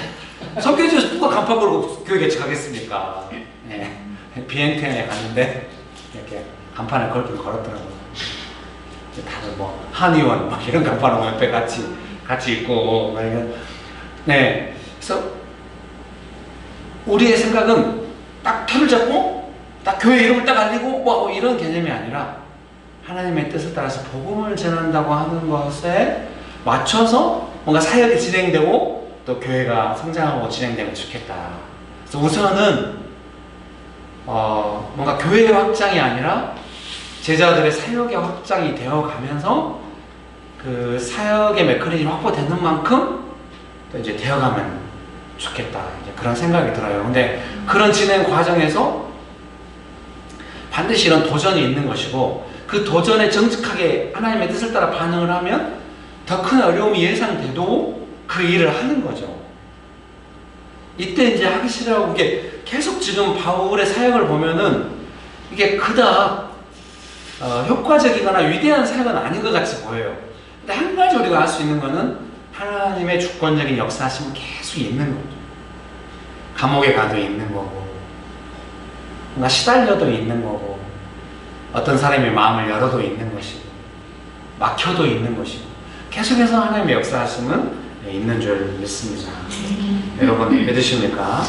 Speaker 1: 선교지에서 누가 간판 걸고 교회 개척하겠습니까? 네. 비행편에 갔는데 이렇게 간판을 걸긴 걸었더라고요. 다들 뭐 한의원 막 이런 간판하고 옆에 같이 있고. 네. 그래서 우리의 생각은 딱 틀을 잡고 딱 교회 이름을 딱 알리고 뭐 이런 개념이 아니라 하나님의 뜻을 따라서 복음을 전한다고 하는 것에 맞춰서 뭔가 사역이 진행되고 또 교회가 성장하고 진행되면 좋겠다. 그래서 우선은 뭔가 교회의 확장이 아니라 제자들의 사역의 확장이 되어가면서 그 사역의 메커니즘이 확보되는 만큼 또 이제 되어가면 좋겠다. 이제 그런 생각이 들어요. 근데 그런 진행 과정에서 반드시 이런 도전이 있는 것이고 그 도전에 정직하게 하나님의 뜻을 따라 반응을 하면 더 큰 어려움이 예상돼도 그 일을 하는 거죠. 이때 이제 하기 싫어하고 이게 계속 지금 바울의 사역을 보면은 이게 그닥 효과적이거나 위대한 사역은 아닌 것 같이 보여요. 근데 한 가지 우리가 알 수 있는 거는 하나님의 주권적인 역사하심은 계속 있는 거죠. 감옥에 가도 있는 거고 뭔가 시달려도 있는 거고 어떤 사람의 마음을 열어도 있는 것이고 막혀도 있는 것이고 계속해서 하나님의 역사하심은 있는 줄 믿습니다. 여러분 믿으십니까?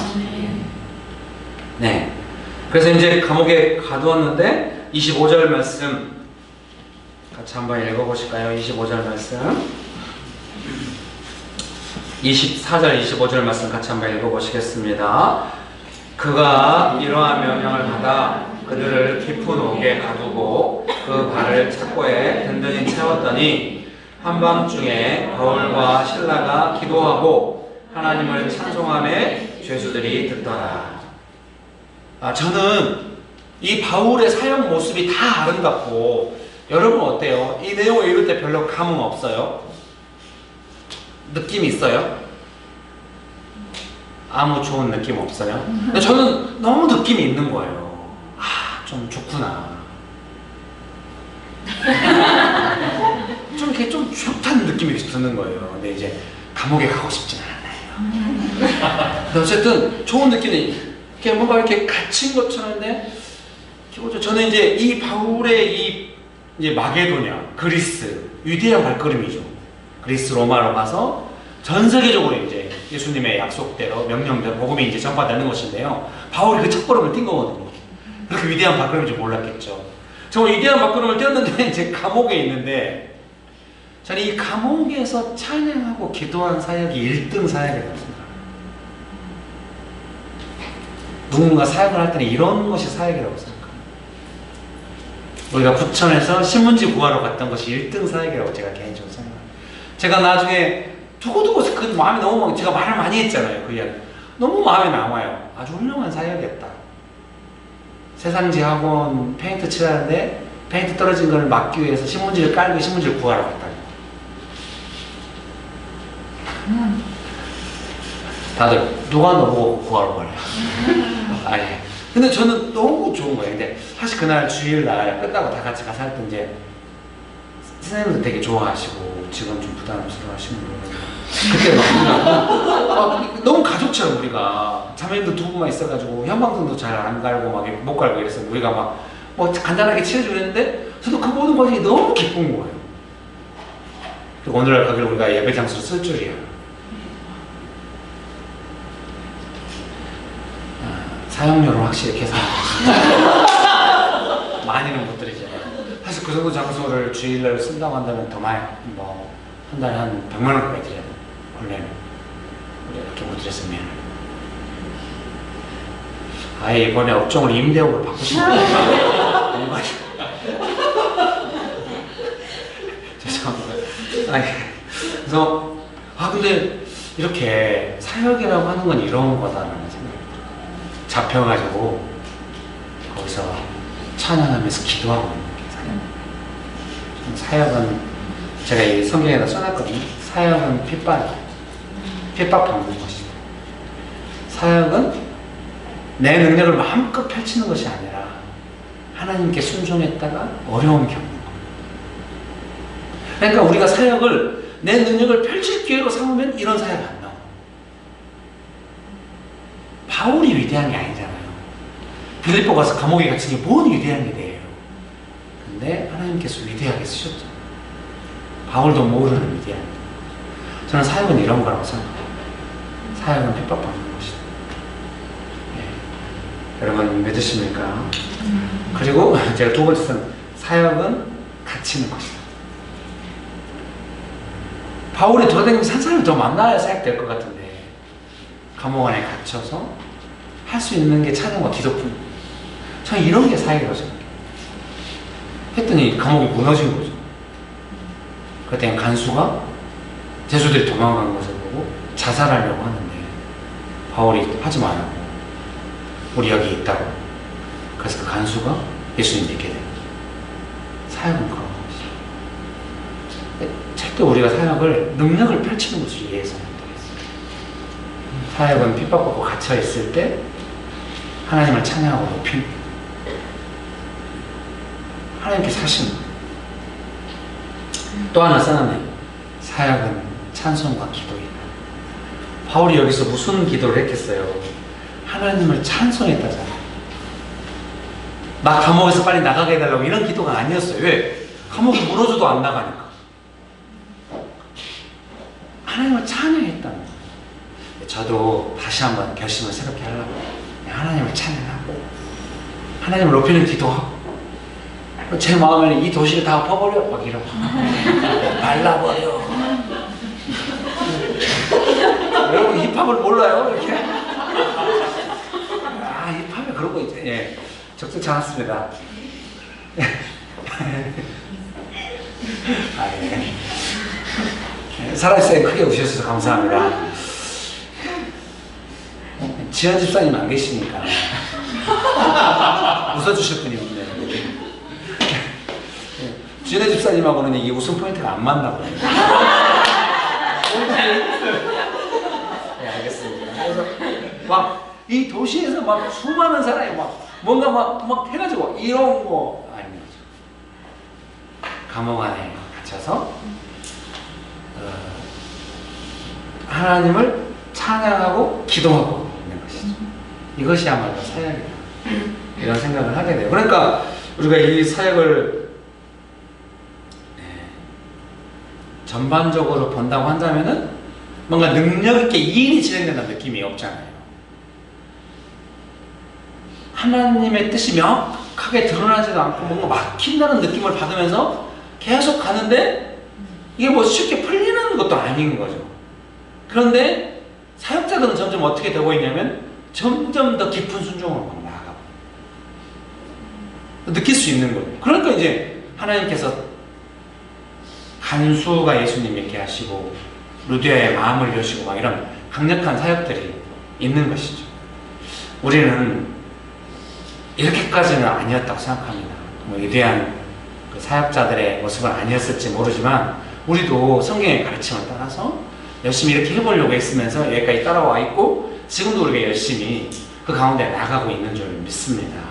Speaker 1: 네. 그래서 이제 감옥에 가두었는데 25절 말씀 같이 한번 읽어보실까요? 25절 말씀 24절 25절 말씀 같이 한번 읽어보시겠습니다. 그가 이러한 명령을 받아 그들을 깊은 옥에 가두고 그 발을 착고에 든든히 채웠더니 한밤중에 바울과 실라가 기도하고 하나님을 찬송하며 죄수들이 듣더라. 저는 이 바울의 사역 모습이 다 아름답고 여러분 어때요? 이 내용을 읽을 때 별로 감흥 없어요? 느낌이 있어요? 아무 좋은 느낌 없어요? 근데 저는 너무 느낌이 있는 거예요. 좀 좋구나. 좀 이렇게 좀 좋다는 느낌이 드는 거예요. 근데 이제 감옥에 가고 싶지는 않아요. 근데 어쨌든 좋은 느낌이 이렇게 뭔가 이렇게 갇힌 것처럼인데 저는 이제 이 바울의 이제 마게도냐, 그리스 위대한 발걸음이죠. 그리스 로마로 가서 전 세계적으로 이제 예수님의 약속대로 명령대로 복음이 이제 전파되는 것인데요. 바울이 그 첫걸음을 뛴 거거든요. 그렇게 위대한 발걸음인 줄 몰랐겠죠. 정말 위대한 발걸음을 뛰었는데 이제 감옥에 있는데 저는 이 감옥에서 찬양하고 기도한 사역이 1등 사역이라고 생각합니다. 누군가 사역을 할 때는 이런 것이 사역이라고 생각합니다. 우리가 부천에서 신문지 구하러 갔던 것이 1등 사역이라고 제가 개인적으로 생각합니다. 제가 나중에 두고두고 그 마음이 너무 제가 말을 많이 했잖아요. 그 이야기. 너무 마음에 남아요. 아주 훌륭한 사역이었다. 세상지 학원 페인트 칠하는데 페인트 떨어진 걸 막기 위해서 신문지를 깔고 신문지를 구하러 갔다. 다들 누가 너보고 구하러 가래? 아니. 근데 저는 너무 좋은 거예요. 근데 사실 그날 주일날 끝나고 다 같이 가서 할 때 이제 선생님도 되게 좋아하시고 지금 좀 부담스러워하시는 거예요. 그때 막 너무 가족처럼 우리가 자매님도 두 분만 있어가지고 현방등도 잘 안 갈고 막 못 갈고 이래서 우리가 막 뭐 간단하게 치료주고 했는데 저도 그 모든 과정이 너무 기쁜 거예요. 그리고 오늘날 거기를 우리가 예배 장소로 쓸 줄이야. 사용료를 확실히 계산하고 많이는 못 드리잖아요. 사실 그 정도 장소를 주일날 쓴다고 한다면 더 많이 뭐 한 달에 한 100만 원까지 드려야 돼. 원래는 우리가 이렇게 못 드렸으면 아예 이번에 업종을 임대업으로 바꾸신 거예요. 죄송합니다. 그래서 근데 이렇게 사역이라고 하는 건 이런 거다라는 생각이 잡혀가지고 거기서 찬양하면서 기도하고 있는 게 사역은 제가 이 성경에다 써놨거든요. 사역은 핍박받는 것이다. 사역은 내 능력을 마음껏 펼치는 것이 아니라 하나님께 순종했다가 어려움 겪는 것. 그러니까 우리가 사역을 내 능력을 펼칠 기회로 삼으면 이런 사역이 안 나와. 바울이 위대한 게 아니잖아요. 빌립보 가서 감옥에 갇힌 게 뭔 위대한 일이에요. 근데 하나님께서 위대하게 쓰셨죠. 바울도 모르는 위대한 일. 저는 사역은 이런 거라고 생각해요. 사역은 핍박받는 것이다. 여러분 믿으십니까? 그리고 제가 두 번째는 사역은 갇히는 것이다. 바울이 돌아다니면서 한 사람을 더 만나야 사역될 것 같은데 감옥 안에 갇혀서 할 수 있는 게 찬양과 기도뿐. 저는 이런 게 사역이라고 생각해요. 했더니 감옥이 무너진 거죠. 그때 간수가 제수들이 도망간 것을 보고 자살하려고 하는데 바울이 하지 말라고, 우리 여기 있다고. 그래서 그 간수가 예수님 믿게 됩니다. 사역은 그런 것이죠. 절대 우리가 사역을 능력을 펼치는 것을 이해해서는 안 되겠어요. 사역은 핍박받고 갇혀있을 때 하나님을 찬양하고 높이는 거예요. 하나님께 사시는 거예요. 또 하나 써놨네요. 사역은 찬송과 기도이다. 바울이 여기서 무슨 기도를 했겠어요? 하나님을 찬송했다잖아요. 나 감옥에서 빨리 나가게 해달라고 이런 기도가 아니었어요. 왜? 감옥이 무너져도 안 나가니까. 하나님을 찬양했다는 거예요. 저도 다시 한번 결심을 새롭게 하려고 하나님을 찬양하고 하나님을 높이는 기도하고 제 마음에는 이 도시를 다 엎어버려 막 이러고 발라버려. 여러분 힙합을 몰라요? 이렇게? 힙합에 그런 거 있죠. 예, 적절치 않았습니다. 살아있어요. 크게 웃으셔서 감사합니다. 지현 집사님 안 계시니까 웃어주실 분이 없네요. 지현 집사님하고는 이 웃음 포인트가 안 맞나 봐요. 네, 알겠습니다. 그래서 막 이 도시에서 막 수많은 사람이 막 뭔가 막 해가지고 이런 거 아닌 거죠. 감옥 안에 갇혀서 하나님을 찬양하고 기도하고 있는 것이죠. 이것이야말로 사역이다. 이런 생각을 하게 돼요. 그러니까 우리가 이 사역을 전반적으로 본다고 한다면은 뭔가 능력 있게 이 일이 진행된다는 느낌이 없잖아요. 하나님의 뜻이 명확하게 드러나지도 않고 뭔가 막힌다는 느낌을 받으면서 계속 가는데 이게 뭐 쉽게 풀리는 것도 아닌 거죠. 그런데 사역자들은 점점 어떻게 되고 있냐면 점점 더 깊은 순종으로 막 나아가고 느낄 수 있는 거예요. 그러니까 이제 하나님께서 간수가 예수님 믿게 하시고 루디아의 마음을 여시고 막 이런 강력한 사역들이 있는 것이죠. 우리는 이렇게까지는 아니었다고 생각합니다. 뭐 위대한 그 사역자들의 모습은 아니었을지 모르지만 우리도 성경의 가르침을 따라서 열심히 이렇게 해보려고 했으면서 여기까지 따라와 있고 지금도 우리가 열심히 그 가운데 나가고 있는 줄 믿습니다.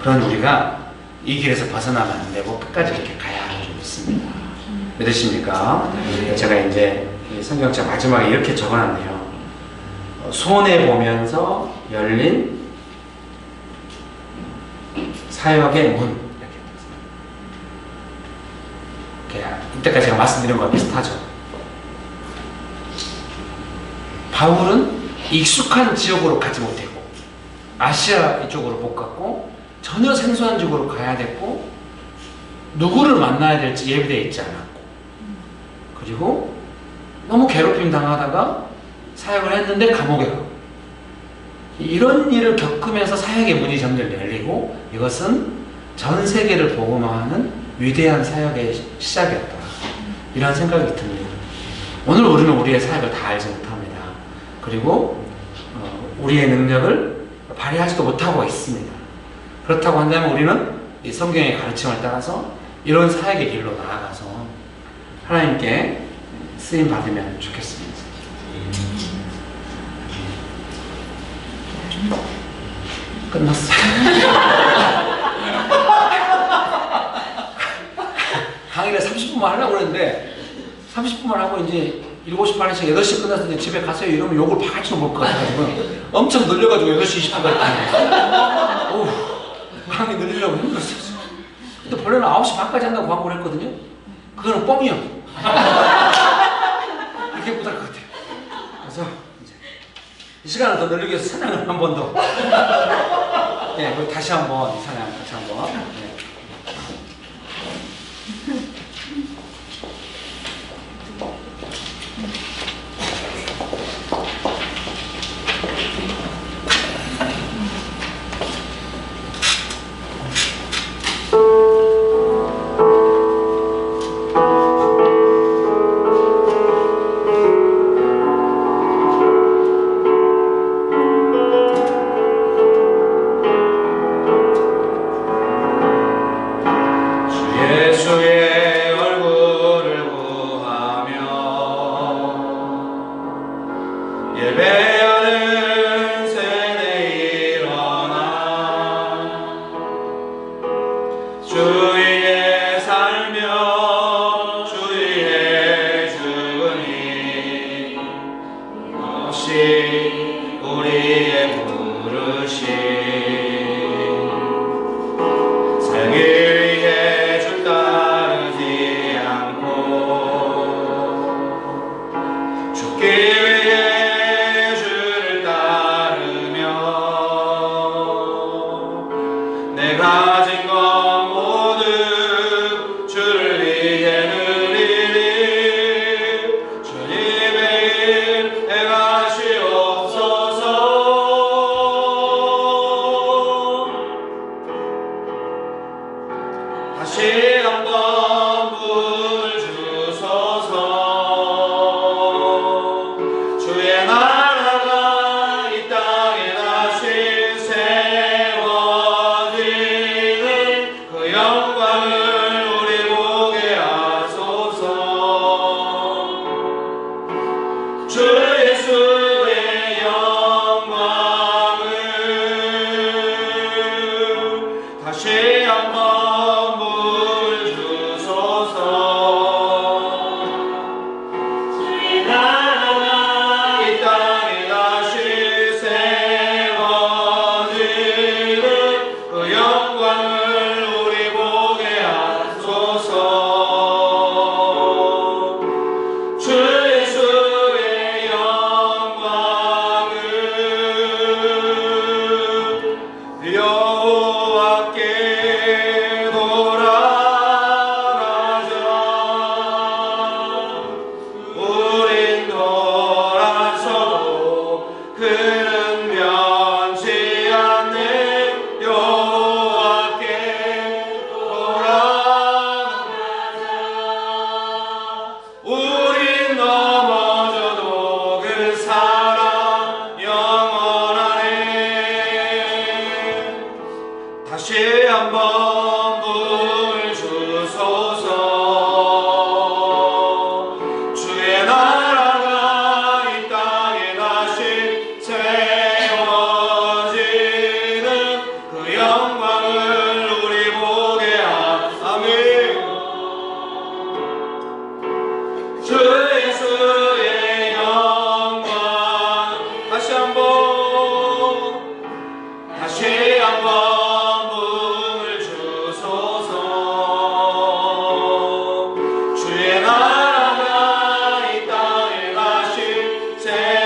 Speaker 1: 그런 우리가 이 길에서 벗어나면 안 되고 끝까지 이렇게 가야 하는 줄 믿습니다. 믿으십니까? 제가 이제 이 성경책 마지막에 이렇게 적어놨네요. 손해 보면서 열린 사역의 문. 이렇게 이때까지 제가 말씀드린 거와 비슷하죠. 바울은 익숙한 지역으로 가지 못했고, 아시아 이쪽으로 못 갔고, 전혀 생소한 지역으로 가야 됐고, 누구를 만나야 될지 예비되어 있지 않았고, 그리고 너무 괴롭힘 당하다가 사역을 했는데 감옥에 가고, 이런 일을 겪으면서 사역의 문이 점점 열리고, 이것은 전 세계를 복음화하는 위대한 사역의 시작이었다. 이런 생각이 듭니다. 오늘 우리는 우리의 사역을 다 알지 못합니다. 그리고 우리의 능력을 발휘하지도 못하고 있습니다. 그렇다고 한다면 우리는 이 성경의 가르침을 따라서 이런 사역의 길로 나아가서 하나님께 쓰임 받으면 좋겠습니다. 끝났어요. 강의를 30분만 하려고 그랬는데 30분만 하고 이제 7시 반에 8시 끝났을 때 집에 가세요 이러면 욕을 바가지로 먹을 것 같아가지고 엄청 늘려가지고 8시 20분까지 강의 늘리려고 힘들었어요. 근데 본래는 9시 반까지 한다고 광고를 했거든요. 그거는 뻥이요. 이렇게 못할 것 같아요. 그래서 이제 이 시간을 더 늘리기 위해서 찬양을 한 번 더. 네, 그리고 다시 한번 이 찬양 같이 한번. 네. 다시 한번 부을 주소서. 주의 나라가 이 땅에 다시 세워지는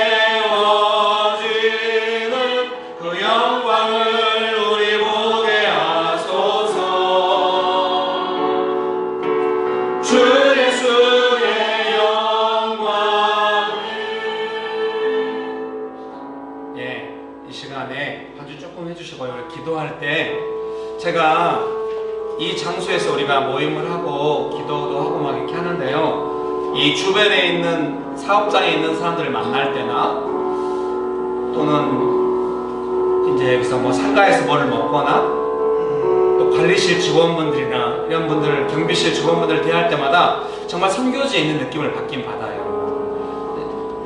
Speaker 1: 그 영광을 우리 보게 하소서. 주 예수의 영광. 예, 이 시간에 반주 조금 해주시고요. 기도할 때 제가 이 장소에서 우리가 모임을 하고 기도도 하고 막 이렇게 하는데요, 이 주변에 있는 사업장에 있는 사람들을 만날 때나 또는 이제 여기서 뭐 상가에서 뭐를 먹거나 또 관리실 직원분들이나 이런 분들, 경비실 직원분들 대할 때마다 정말 선교지에 있는 느낌을 받긴 받아요.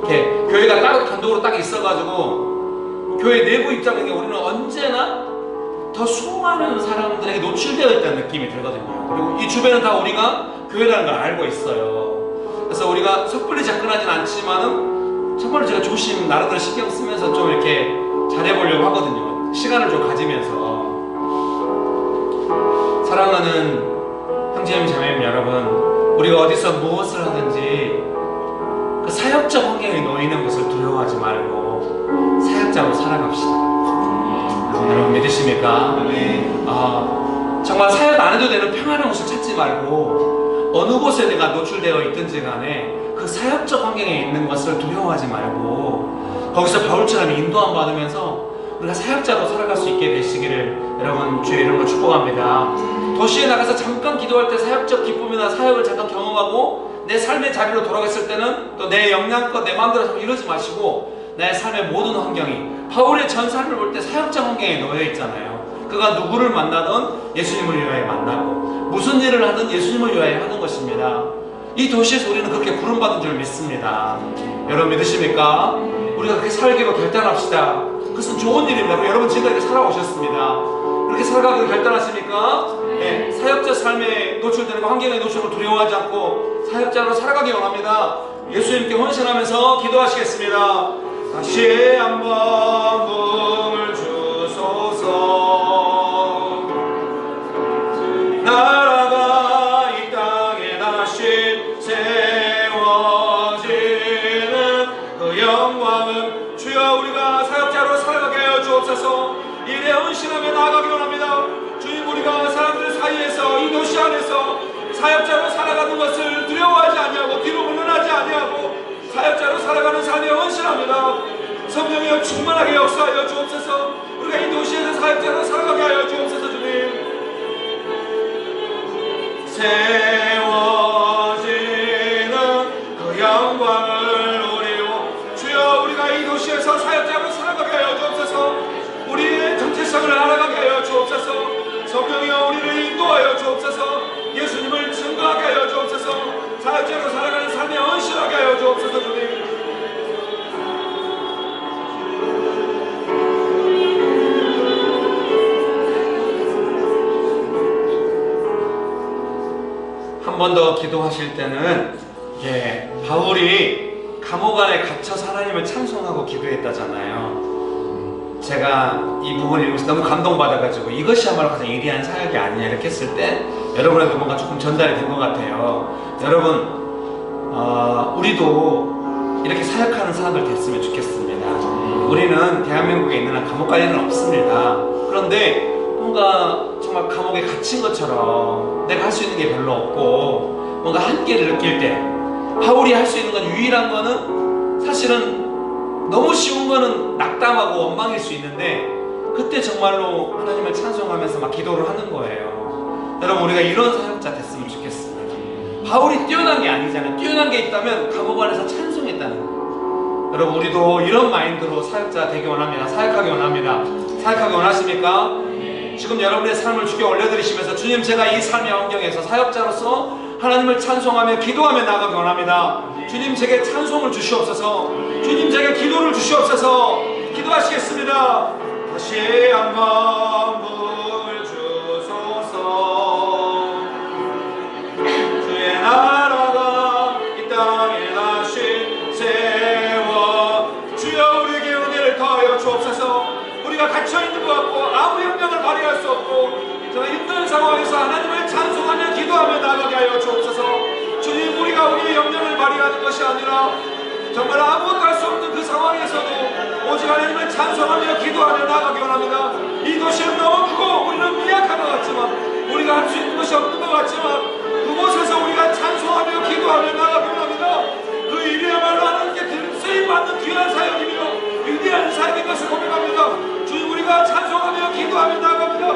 Speaker 1: 이렇게 교회가 따로 단독으로 딱 있어가지고 교회 내부 입장에서 우리는 언제나 더 수많은 사람들에게 노출되어 있다는 느낌이 들거든요. 그리고 이 주변은 다 우리가 교회라는 걸 알고 있어요. 그래서 우리가 섣불리 접근하진 않지만은 정말로 제가 조심 나름대로 신경 쓰면서 좀 이렇게 잘해보려고 하거든요. 시간을 좀 가지면서. 사랑하는 형제님 자매님 여러분, 우리가 어디서 무엇을 하든지 그 사역적 환경에 놓이는 것을 두려워하지 말고 사역자로 살아갑시다. 여러분 믿으십니까? 정말 사역 안 해도 되는 평안한 곳을 찾지 말고 어느 곳에 내가 노출되어 있든지 간에 그 사역적 환경에 있는 것을 두려워하지 말고 거기서 바울처럼 인도함 받으면서 우리가 사역자로 살아갈 수 있게 되시기를 여러분 주의 이름으로 축복합니다. 도시에 나가서 잠깐 기도할 때 사역적 기쁨이나 사역을 잠깐 경험하고 내 삶의 자리로 돌아갔을 때는 또 내 역량껏 내 마음대로 이러지 마시고 내 삶의 모든 환경이 바울의 전 삶을 볼 때 사역자 환경에 놓여 있잖아요. 그가 누구를 만나든 예수님을 위하여 만나고 무슨 일을 하든 예수님을 위하여 하는 것입니다. 이 도시에서 우리는 그렇게 부름받은 줄 믿습니다. 여러분 믿으십니까? 우리가 그렇게 살기로 결단합시다. 그것은 좋은 일입니다. 여러분 지금까지 살아오셨습니다. 그렇게 살아가기로 결단하십니까? 네, 사역자 삶에 노출되는 환경에 노출을 두려워하지 않고 사역자로 살아가기 원합니다. 예수님께 헌신하면서 기도하시겠습니다. 다시 한번 부을 주소서. 나라가 이 땅에 다시 세워지는 그 영광은 주여 우리가 사역자로 살아가게 하여 주옵소서. 일에 헌신하며 나아가기 원합니다. 주님, 우리가 사람들 사이에서 이 도시 안에서 사역자로 살아가는 것을 두려워하지 아니하고 뒤로 물러나지 아니하고 사역자로 살아가는 삶에 헌신합니다. 성령이여 충만하게 역사하여 주옵소서. 우리가 이 도시에서 사역자로 살아가게 하여 주옵소서. 주님, 세워지는 그 영광을 우리로 주여 우리가 이 도시에서 사역자로 살아가게 하여 주옵소서. 우리의 정체성을 알아가게 하여 주옵소서. 성령이여 우리를 인도하여 주옵소서. 예수님을 증거하게 하여 주옵소서. 사역자로 살아가는 삶에 헌신하게 하여 주옵소서. 주님, 한 번 더 기도하실 때는 바울이 감옥 안에 갇혀서 하나님을 찬송하고 기도했다잖아요. 제가 이 부분을 읽으면서 너무 감동받아가지고 이것이야말로 가장 위대한 사역이 아니냐 이렇게 했을 때 여러분에게 뭔가 조금 전달이 된 것 같아요. 여러분 우리도 이렇게 사역하는 사람들 됐으면 좋겠습니다. 우리는 대한민국에 있는 한 감옥 갈 일은 없습니다. 그런데 뭔가 정말 감옥에 갇힌 것처럼 내가 할 수 있는 게 별로 없고 뭔가 한계를 느낄 때 바울이 할 수 있는 건 유일한 거는 사실은 너무 쉬운 거는 낙담하고 원망일 수 있는데 그때 정말로 하나님을 찬송하면서 막 기도를 하는 거예요. 여러분 우리가 이런 사역자 됐으면 좋겠습니다. 바울이 뛰어난 게 아니잖아요. 뛰어난 게 있다면 감옥 안에서 찬송했다는 거예요. 여러분 우리도 이런 마인드로 사역자 되기 원합니다. 사역하기 원합니다. 사역하기 원하십니까? 지금 여러분의 삶을 주께 올려드리시면서 주님, 제가 이 삶의 환경에서 사역자로서 하나님을 찬송하며 기도하며 나아가기 원합니다. 주님, 제게 찬송을 주시옵소서. 주님, 제게 기도를 주시옵소서. 기도하시겠습니다. 다시 한번 부을 주소서. 주의 나라가 이 땅에 다시 세워 주여 우리에게 은혜를 더하여 주옵소서. 우리가 갇혀있는 것 같고
Speaker 2: 기도합니다. 정말 아무것도 할 수 없는 그 상황에서도 오직 하나님을 찬송하며 기도하며 나아가기 원합니다. 이 도시는 너무 크고 우리는 미약한 것 같지만, 우리가 할 수 있는 것이 없는 것 같지만, 그곳에서 우리가 찬송하며 기도하며 나아가기 원합니다. 그 일이야말로 하나님께 쓰임받는 귀한 사역이며 위대한 사역인 것을 고백합니다. 주님, 우리가 찬송하며 기도하며 나아갑니다.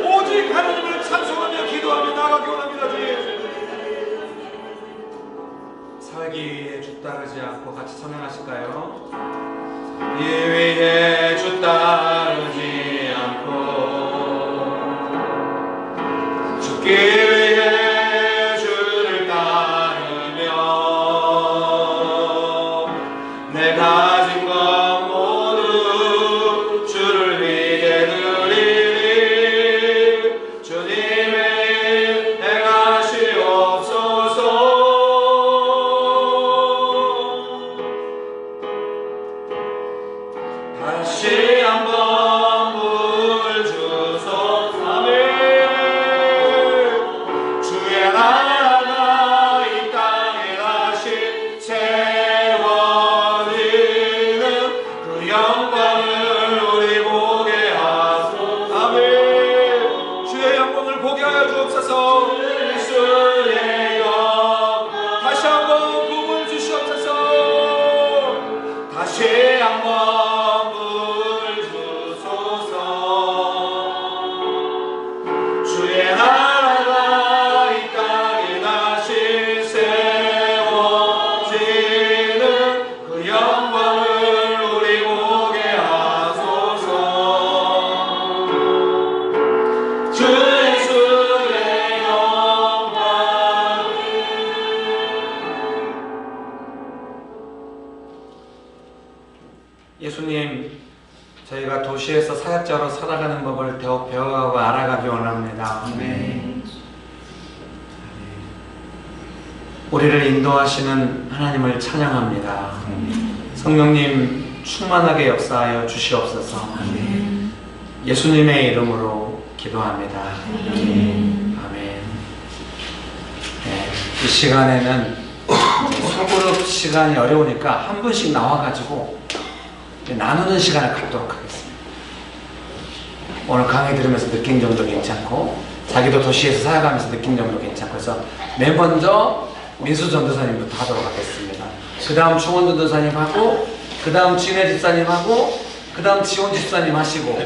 Speaker 2: 오직 하나님을 찬송하며 기도하며 나아가기 원합니다. 주님,
Speaker 1: 살기 위해 주 따르지 않고 같이 찬양하실까요? 이 위에 주 따르지 않고 죽기 위해 주를 따르며 내 가진 것 모두 주를 위해 드리리. 주님의 행하시옵소서. 다시 한번 물 주소. 아멘. 주의 나라가 이 땅에 다시 채워지는 그 영광을 우리 보게 하소서.
Speaker 2: 아멘. 주의 영광을 보게 하여 주옵소서.
Speaker 1: 주의 영광
Speaker 2: 다시 한번 부음을 주시옵소서.
Speaker 1: 다시 한번 주의 나라가 이 땅에 다시 세워지는 그 영광을 우리 보게 하소서. 주 예수의 영광. 예수님, 저희가 도시에서 사역자로 살아가는 법을 더 배워가고 알아가기 원합니다.
Speaker 3: 아멘.
Speaker 1: 우리를 인도하시는 하나님을 찬양합니다. 성령님 충만하게 역사하여 주시옵소서.
Speaker 3: 아멘.
Speaker 1: 예수님의 이름으로 기도합니다.
Speaker 3: 아멘.
Speaker 1: 아멘. 네, 이 시간에는 소그룹 시간이 어려우니까 한 분씩 나와가지고 나누는 시간을 갖도록 하겠습니다. 오늘 강의 들으면서 느낀 점도 괜찮고, 자기도 도시에서 살아가면서 느낀 점도 괜찮고 해서 맨 먼저 민수 전도사님부터 하도록 하겠습니다. 그 다음 충원 전도사님 하고, 그 다음 진혜 집사님 하고, 그 다음 지원 집사님 하시고,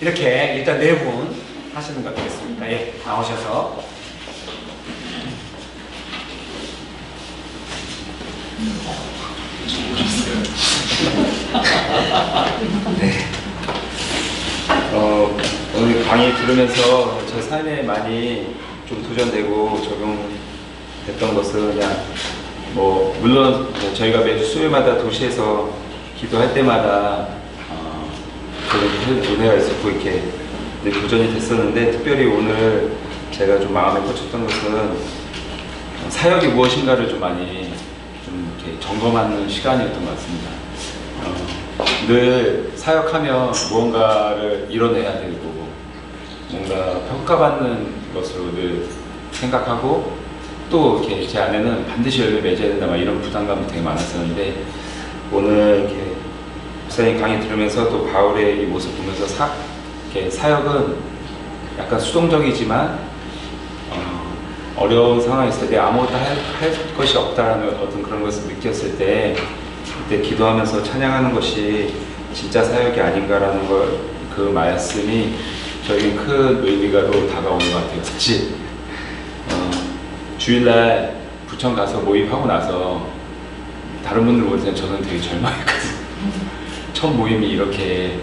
Speaker 1: 이렇게 일단 4분 하시는 거 어떻겠습니까? 예, 나오셔서.
Speaker 3: 네. 오늘 강의 들으면서 제 삶에 많이 좀 도전되고 적용됐던 것은 그냥 물론 저희가 매주 수요일마다 도시에서 기도할 때마다 그런 은혜가 있었고 이렇게 늘 도전이 됐었는데, 특별히 오늘 제가 좀 마음에 꽂혔던 것은 사역이 무엇인가를 좀 많이 좀 이렇게 점검하는 시간이었던 것 같습니다. 늘 사역하면 무언가를 이뤄내야 되고 뭔가 평가받는 것으로 늘 생각하고, 또 이렇게 제 안에는 반드시 열매 맺어야 된다 막 이런 부담감이 되게 많았었는데, 오늘 이렇게 목사님 강의 들으면서 또 바울의 이 모습 보면서 이렇게 사역은 약간 수동적이지만 어려운 상황에 있을 때 아무것도 할 것이 없다라는 어떤 그런 것을 느꼈을 때, 그때 기도하면서 찬양하는 것이 진짜 사역이 아닌가라는 그 말씀이 저에게 큰 의미가로 다가오는 것 같아요. 사실 주일날 부천 가서 모임하고 나서 다른 분들 볼 때는 저는 되게 절망했거든요. 첫 모임이 이렇게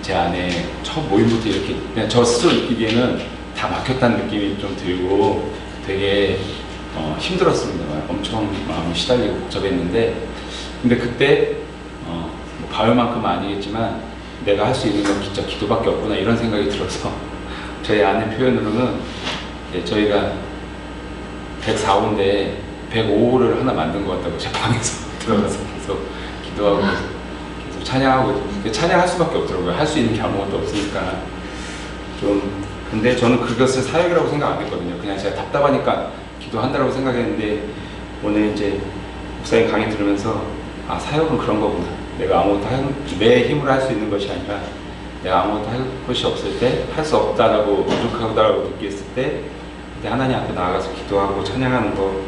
Speaker 3: 제 안에 첫 모임부터 이렇게 그냥 저 스스로 느끼기에는 다 막혔다는 느낌이 좀 들고 되게 힘들었습니다. 엄청 마음이 시달리고 복잡했는데, 근데 그때 뭐 바울만큼은 아니겠지만 내가 할 수 있는 건 진짜 기도밖에 없구나 이런 생각이 들어서 저희 아내 표현으로는 저희가 104호인데 105호를 하나 만든 것 같다고 제 방에서 들어가서 계속 기도하고 계속 찬양하고, 찬양할 수밖에 없더라고요. 할 수 있는 게 아무것도 없으니까. 근데 저는 그것을 사역이라고 생각 안 했거든요. 그냥 제가 답답하니까 기도한다라고 생각했는데, 오늘 이제 목사님 강의 들으면서 아, 사역은 그런 거구나. 내가 아무것도 내 힘으로 할 수 있는 것이 아니라 내가 아무것도 할 것이 없을 때, 할 수 없다라고 부족하다라고 느꼈을 때 그때 하나님 앞에 나아가서 기도하고 찬양하는 거,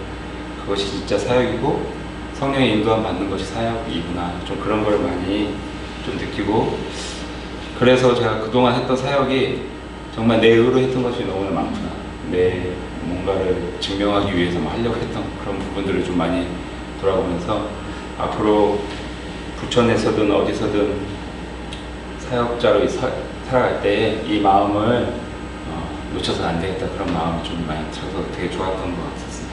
Speaker 3: 그것이 진짜 사역이고 성령의 인도함 받는 것이 사역이구나. 좀 그런 걸 많이 좀 느끼고, 그래서 제가 그동안 했던 사역이 정말 내 의로 했던 것이 너무나 많구나. 내 뭔가를 증명하기 위해서 하려고 했던 그런 부분들을 좀 많이 돌아보면서 앞으로 부천에서든 어디서든 사역자로 살아갈 때 이 마음을 놓쳐서는 안 되겠다, 그런 마음이 좀 많이 들어서 되게 좋았던 것 같았습니다.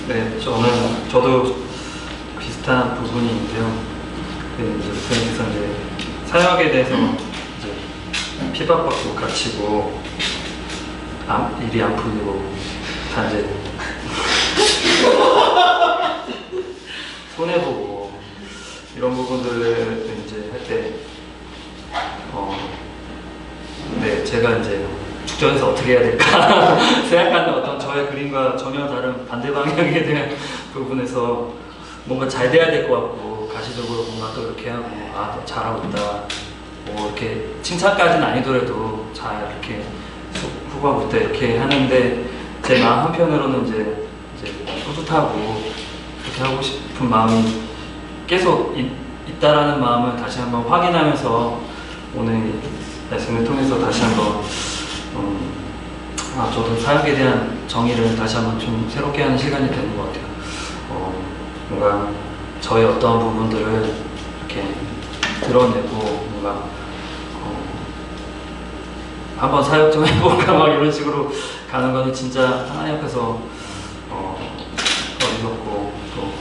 Speaker 4: 네, 저도 비슷한 부분이 있는데요. 이제 목사님께서 이제 사역에 대해서 이제 핍박받고 갇히고 일이 안 풀리고 다 이제 손해보고 이런 부분들을 이제 할 때 네, 제가 이제 축전에서 어떻게 해야 될까 생각하는 어떤 저의 그림과 전혀 다른 반대 방향에 대한 부분에서 뭔가 잘 돼야 될 것 같고, 가시적으로 뭔가 또 이렇게 하고, 아, 너 잘하고 있다, 뭐 이렇게 칭찬까지는 아니더라도 잘 이렇게 후보하고 있다 이렇게 하는데, 제 마음 한편으로는 이제 뿌듯하고 그렇게 하고 싶은 마음이 계속 있다라는 마음을 다시 한번 확인하면서 오늘 말씀을 통해서 다시 한번 저도 사역에 대한 정의를 다시 한번 좀 새롭게 하는 시간이 되는 것 같아요. 뭔가 저의 어떤 부분들을 이렇게 드러내고 뭔가 한번 사역 좀 해볼까 막 이런 식으로 가는 거는 진짜 하나님 앞에서 어리석고, 또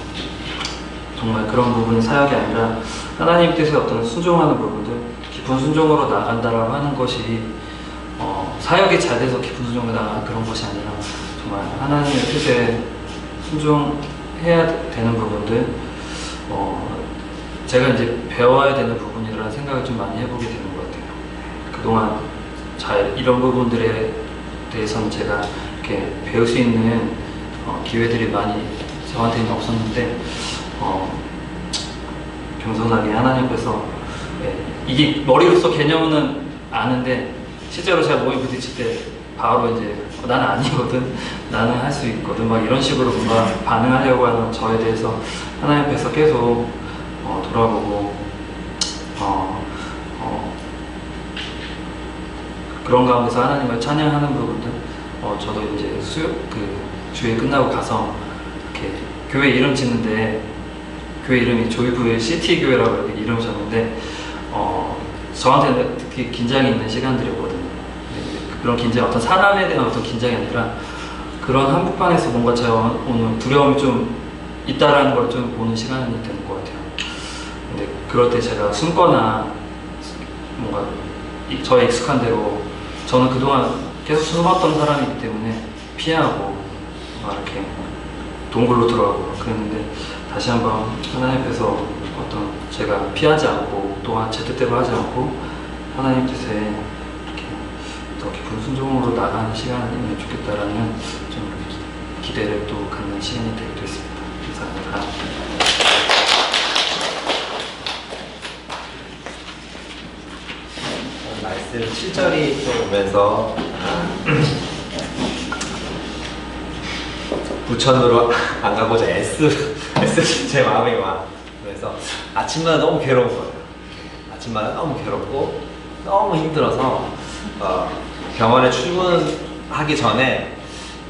Speaker 4: 정말 그런 부분이 사역이 아니라 하나님 뜻에 어떤 순종하는 부분들, 깊은 순종으로 나간다라고 하는 것이 사역이 잘 돼서 깊은 순종으로 나가는 그런 것이 아니라 정말 하나님의 뜻에 순종해야 되는 부분들, 제가 이제 배워야 되는 부분이라는 생각을 좀 많이 해보게 되는 것 같아요. 그동안 이런 부분들에 대해서는 제가 이렇게 배울 수 있는 기회들이 많이 저한테는 없었는데, 겸손하게 하나님 앞에서 이게 머리로서 개념은 아는데 실제로 제가 몸에 부딪힐 때 바로 이제 나는 아니거든, 나는 할 수 있거든, 막 이런 식으로 뭔가 반응하려고 하는 저에 대해서 하나님 앞에서 계속 돌아보고 그런 가운데서 하나님을 찬양하는 부분들, 저도 이제 주일 끝나고 가서 이렇게 교회 이름 짓는데, 교회 이름이 조이부의 시티 교회라고 이렇게 이름을 졌는데, 저한테는 특히 긴장이 있는 시간들이었거든요. 그런 긴장, 어떤 사람에 대한 어떤 긴장이 아니라 그런 한복판에서 뭔가 제가 오늘 두려움이 좀 있다라는 걸 좀 보는 시간이 되는 것 같아요. 근데 그럴 때 제가 숨거나 뭔가 저의 익숙한 대로, 저는 그동안 계속 숨었던 사람이기 때문에 피하고 막 이렇게 동굴로 들어가고 그랬는데, 다시 한번 하나님 앞에서 어떤 제가 피하지 않고 또한 제 뜻대로 하지 않고 하나님 뜻에 이렇게 더 깊은 순종으로 나가는 시간이면 좋겠다라는 좀 기대를 또 갖는 시간이 되기도 했습니다. 감사합니다.
Speaker 5: 말씀 7절이 또 오면서 부천으로 안 가고자 애쓰신 제 마음이 와. 그래서 아침마다 너무 괴로운 거예요. 아침마다 너무 괴롭고 너무 힘들어서 병원에 출근하기 전에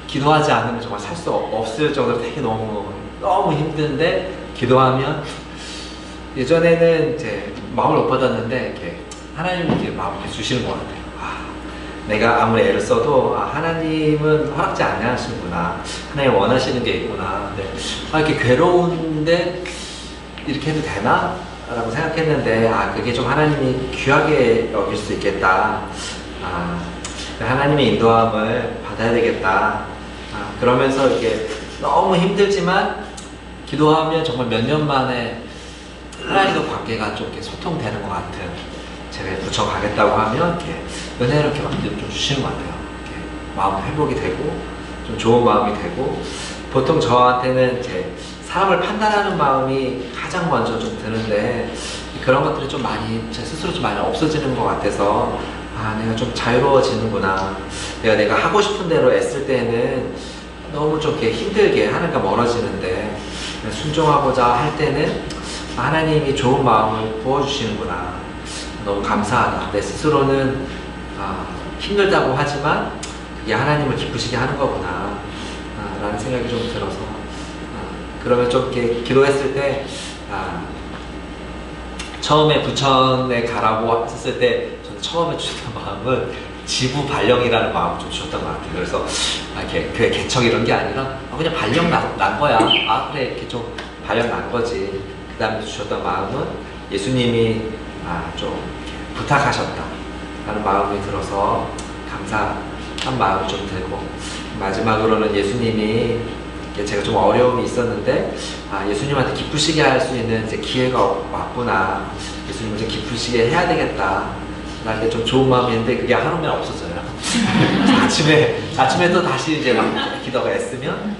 Speaker 5: 기도하지 않으면 정말 살 수 없을 정도로 되게 너무 힘든데, 기도하면 예전에는 이제 마음을 못 받았는데 이렇게 하나님이 이렇게 마음을 이렇게 주시는 것 같아요. 내가 아무리 애를 써도 하나님은 허락지 않으시는구나, 하나님 원하시는 게 있구나. 근데 이렇게 괴로운데 이렇게 해도 되나? 라고 생각했는데, 그게 좀 하나님이 귀하게 여길 수 있겠다, 하나님의 인도함을 받아야 되겠다, 그러면서 이렇게 너무 힘들지만 기도하면 정말 몇 년 만에 하나님과 관계가 좀 이렇게 소통되는 것 같은, 제가 부천 가겠다고 하면 이렇게 은혜를 이렇게 많이 좀 주시는 것 같아요. 이렇게 마음 회복이 되고 좀 좋은 마음이 되고, 보통 저한테는 이제 사람을 판단하는 마음이 가장 먼저 좀 드는데, 그런 것들이 좀 많이 제 스스로 좀 많이 없어지는 것 같아서, 아, 내가 좀 자유로워지는구나. 내가 하고 싶은 대로 애쓸 때는 너무 좀 이렇게 힘들게 하나님과 멀어지는데, 순종하고자 할 때는 하나님이 좋은 마음을 부어주시는구나. 너무 감사하다. 내 스스로는 힘들다고 하지만 그게 하나님을 기쁘시게 하는 거구나 라는 생각이 좀 들어서, 그러면 좀 이렇게 기도했을 때, 처음에 부천에 가라고 했을 때 저는 처음에 주셨던 마음은 지부 발령이라는 마음을 좀 주셨던 것 같아요. 그래서 이렇게 교회 개척 이런 게 아니라 그냥 발령 난 거야. 그래, 이렇게 좀 발령 난 거지. 그 다음에 주셨던 마음은 예수님이 좀 이렇게 부탁하셨다 라는 마음이 들어서 감사한 마음이 좀 들고, 마지막으로는 예수님이, 제가 좀 어려움이 있었는데 예수님한테 기쁘시게 할 수 있는 이제 기회가 왔구나. 예수님을 좀 기쁘시게 해야 되겠다. 나게 좀 좋은 마음이었는데 그게 하루면 없어져요. 아침에 또 다시 이제 막 기도가 애쓰면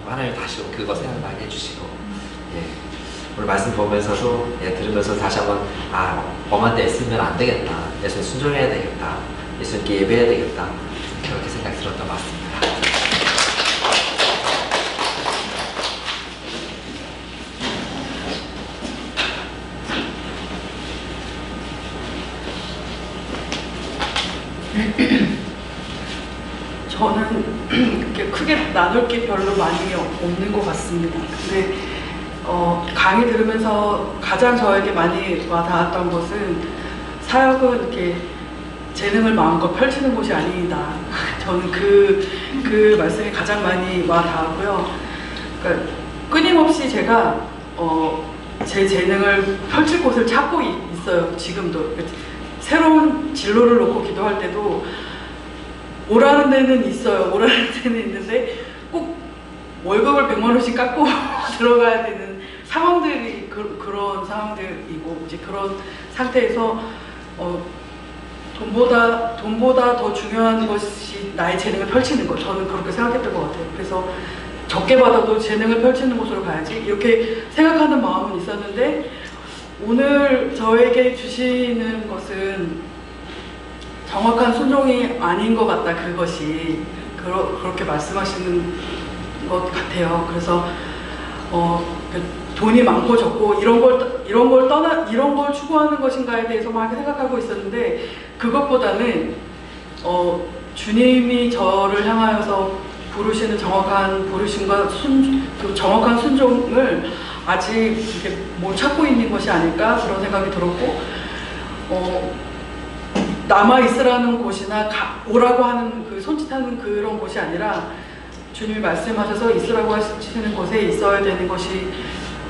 Speaker 5: 하나님 다시 그거 생각나게 해주시고, 오늘 말씀 보면서도 들으면서 다시 한번 엄한테 애쓰면 안 되겠다. 예수님 순종해야 되겠다. 예수님께 예배해야 되겠다. 그렇게 생각이 들었던 것 같습니다.
Speaker 6: 저는 이렇게 크게 나눌 게 별로 많이 없는 것 같습니다. 근데 강의 들으면서 가장 저에게 많이 와닿았던 것은, 사역은 이렇게 재능을 마음껏 펼치는 곳이 아니다. 저는 그 말씀이 가장 많이 와닿았고요. 그러니까 끊임없이 제가 제 재능을 펼칠 곳을 찾고 있어요. 지금도 새로운 진로를 놓고 기도할 때도 오라는 데는 있어요. 오라는 데는 있는데 꼭 월급을 100만 원씩 깎고 들어가야 되는 상황들이 그런 상황들이고, 이제 그런 상태에서 돈보다 더 중요한 것이 나의 재능을 펼치는 것. 저는 그렇게 생각했던 것 같아요. 그래서 적게 받아도 재능을 펼치는 곳으로 가야지, 이렇게 생각하는 마음은 있었는데, 오늘 저에게 주시는 것은 정확한 순종이 아닌 것 같다. 그것이 그렇게 말씀하시는 것 같아요. 그래서 돈이 많고 적고 이런 걸 추구하는 것인가에 대해서 막 생각하고 있었는데, 그것보다는 주님이 저를 향하여서 부르시는 정확한 부르심과 정확한 순종을 아직 이렇게 못 찾고 있는 것이 아닐까, 그런 생각이 들었고, 남아있으라는 곳이나 오라고 하는 그 손짓하는 그런 곳이 아니라 주님이 말씀하셔서 있으라고 하시는 곳에 있어야 되는 것이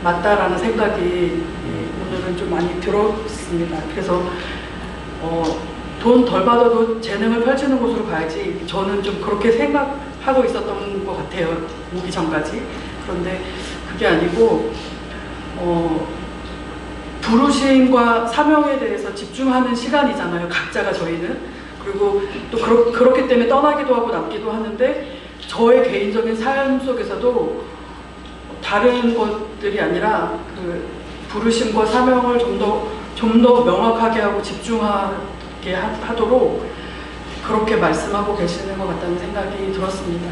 Speaker 6: 맞다라는 생각이 오늘은 좀 많이 들었습니다. 그래서 돈 덜 받아도 재능을 펼치는 곳으로 가야지, 저는 좀 그렇게 생각하고 있었던 것 같아요. 오기 전까지. 그런데 그게 아니고 부르심과 사명에 대해서 집중하는 시간이잖아요. 각자가 저희는. 그리고 또 그렇기 때문에 떠나기도 하고 남기도 하는데, 저의 개인적인 삶 속에서도 다른 것들이 아니라 그 부르심과 사명을 좀 더 명확하게 하고 집중하게 하도록 그렇게 말씀하고 계시는 것 같다는 생각이 들었습니다.